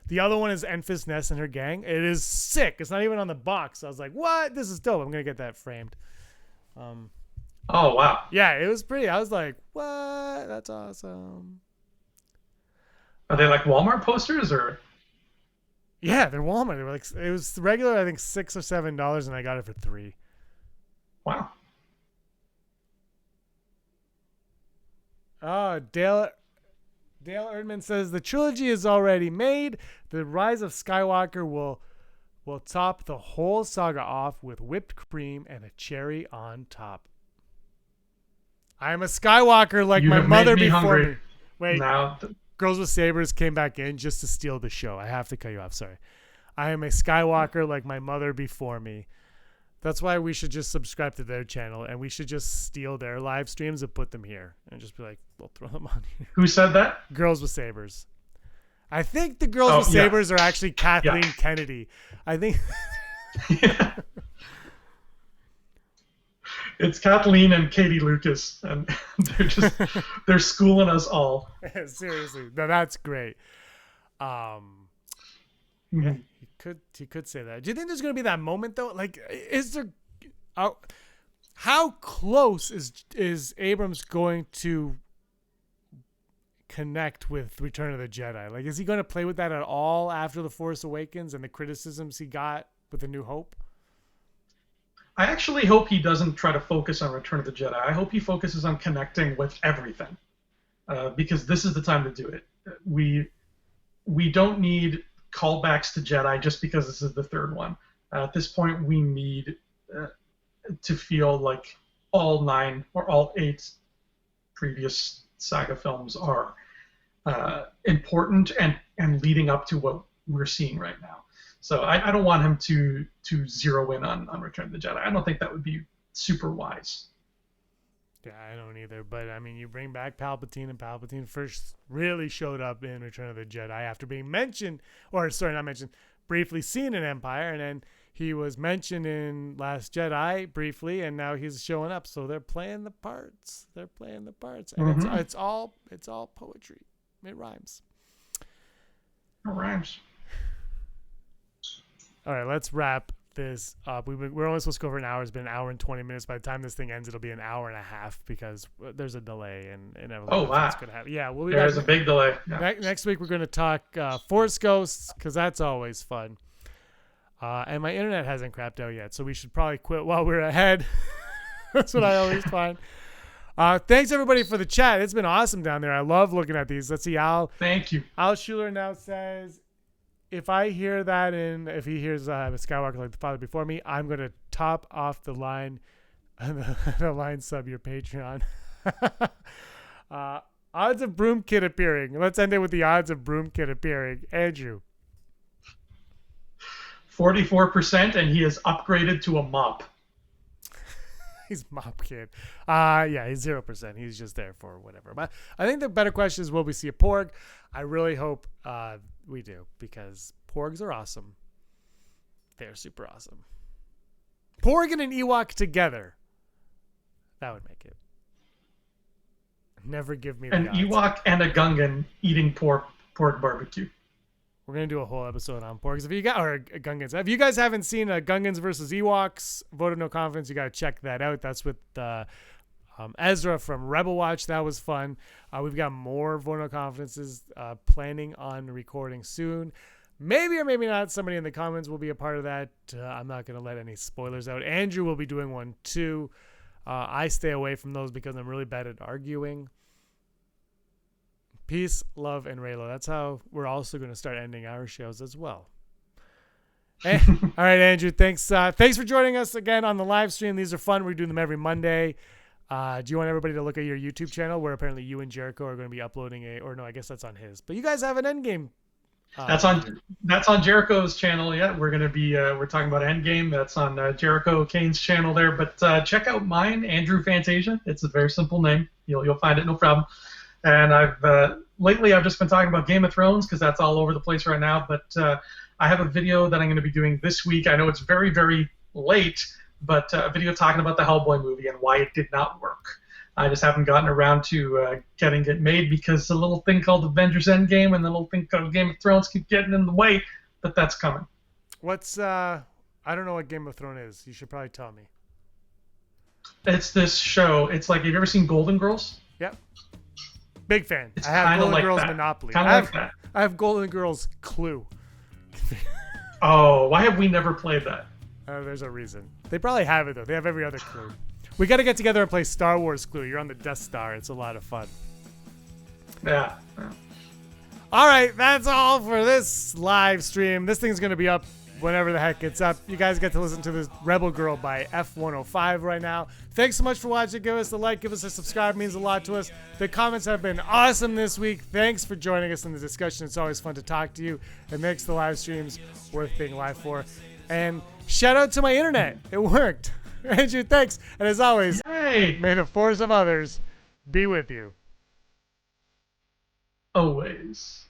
The other one is Enfys Nest and her gang. It is sick. It's not even on the box. I was like, what? This is dope. I'm gonna get that framed. Oh wow. Yeah, it was pretty. I was like, what? That's awesome. Are they like Walmart posters or? Yeah, they're Walmart. They were like, it was regular, I think $6 or $7, and I got it for $3. Wow. Oh, Dale Erdman says the trilogy is already made. The Rise of Skywalker will top the whole saga off with whipped cream and a cherry on top. I am a Skywalker like my mother before me. Wait, now Girls with Sabers came back in just to steal the show. I have to cut you off. Sorry. I am a Skywalker like my mother before me. That's why we should just subscribe to their channel, and we should just steal their live streams and put them here and just be like, we'll throw them on here. Who said that? Girls with Sabers. I think the Girls with Sabers are actually Kathleen Kennedy. I think. Yeah. It's Kathleen and Katie Lucas, and they're schooling us all. Seriously, no, that's great. Yeah, he could say that. Do you think there's going to be that moment though? Like, is there? How close is Abrams going to connect with Return of the Jedi? Like, is he going to play with that at all after The Force Awakens and the criticisms he got with A New Hope? I actually hope he doesn't try to focus on Return of the Jedi. I hope he focuses on connecting with everything, because this is the time to do it. We don't need callbacks to Jedi just because this is the third one. At this point, we need to feel like all 9 or all 8 previous saga films are important and leading up to what we're seeing right now. So I don't want him to zero in on Return of the Jedi. I don't think that would be super wise. Yeah, I don't either. But, I mean, you bring back Palpatine, and Palpatine first really showed up in Return of the Jedi after being briefly seen in Empire, and then he was mentioned in Last Jedi briefly, and now he's showing up. So they're playing the parts. And it's all poetry. It rhymes. It rhymes. All right, let's wrap this up. We're only supposed to go for an hour. It's been an hour and 20 minutes. By the time this thing ends, it'll be an hour and a half because there's a delay and everything. Oh, wow. That's gonna happen. Yeah, we'll be There's back. a big delay. Yeah. Next week, we're going to talk Force Ghosts because that's always fun. And my internet hasn't crapped out yet, so we should probably quit while we're ahead. That's what I always find. Thanks, everybody, for the chat. It's been awesome down there. I love looking at these. Let's see. Thank you. Al Schuler now says, if I hear that if he hears a Skywalker like the father before me, I'm going to top off the line sub your Patreon. Odds of Broom Kid appearing. Let's end it with the odds of Broom Kid appearing. Andrew. 44%, and he has upgraded to a mop. He's Mop Kid. Yeah, he's 0%. He's just there for whatever. But I think the better question is, will we see a Porg? I really hope we do, because Porgs are awesome. They're super awesome. Porg and an Ewok together. That would make it. Never give me An the odds. Ewok and a Gungan eating pork barbecue. We're gonna do a whole episode on porks. If you got or Gungans, if you guys haven't seen Gungans versus Ewoks, vote of no confidence, you gotta check that out. That's with Ezra from Rebel Watch. That was fun. We've got more vote of no confidences planning on recording soon. Maybe or maybe not. Somebody in the comments will be a part of that. I'm not gonna let any spoilers out. Andrew will be doing one too. I stay away from those because I'm really bad at arguing. Peace, love, and Raylo. That's how we're also going to start ending our shows as well. All right, Andrew. Thanks. Thanks for joining us again on the live stream. These are fun. We do them every Monday. Do you want everybody to look at your YouTube channel where apparently you and Jericho are going to be uploading I guess that's on his. But you guys have an Endgame. That's on Jericho's channel. Yeah, we're gonna be we're talking about Endgame. That's on Jericho Kane's channel there. But check out mine, Andrew Fantasia. It's a very simple name. You'll find it, no problem. And lately I've just been talking about Game of Thrones because that's all over the place right now. But I have a video that I'm going to be doing this week. I know it's very, very late, but a video talking about the Hellboy movie and why it did not work. I just haven't gotten around to getting it made because the little thing called Avengers Endgame and the little thing called Game of Thrones keep getting in the way, but that's coming. What's I don't know what Game of Thrones is. You should probably tell me. It's this show. It's like, have you ever seen Golden Girls? Yep. Big fan. It's I have kinda Golden like Girls that. Monopoly. Kinda like that. I have Golden Girls Clue. Oh, why have we never played that? There's a reason. They probably have it though. They have every other Clue. We got to get together and play Star Wars Clue. You're on the Death Star. It's a lot of fun. Yeah. All right, that's all for this live stream. This thing's going to be up whenever the heck it's up. You guys get to listen to this Rebel Girl by F105 right now. Thanks so much for watching. Give us a like, give us a subscribe. It means a lot to us. The comments have been awesome this week. Thanks for joining us in the discussion. It's always fun to talk to you. It makes the live streams worth being live for. And shout out to my internet. It worked. Andrew, thanks. And as always, Hey, may the force of others be with you. always.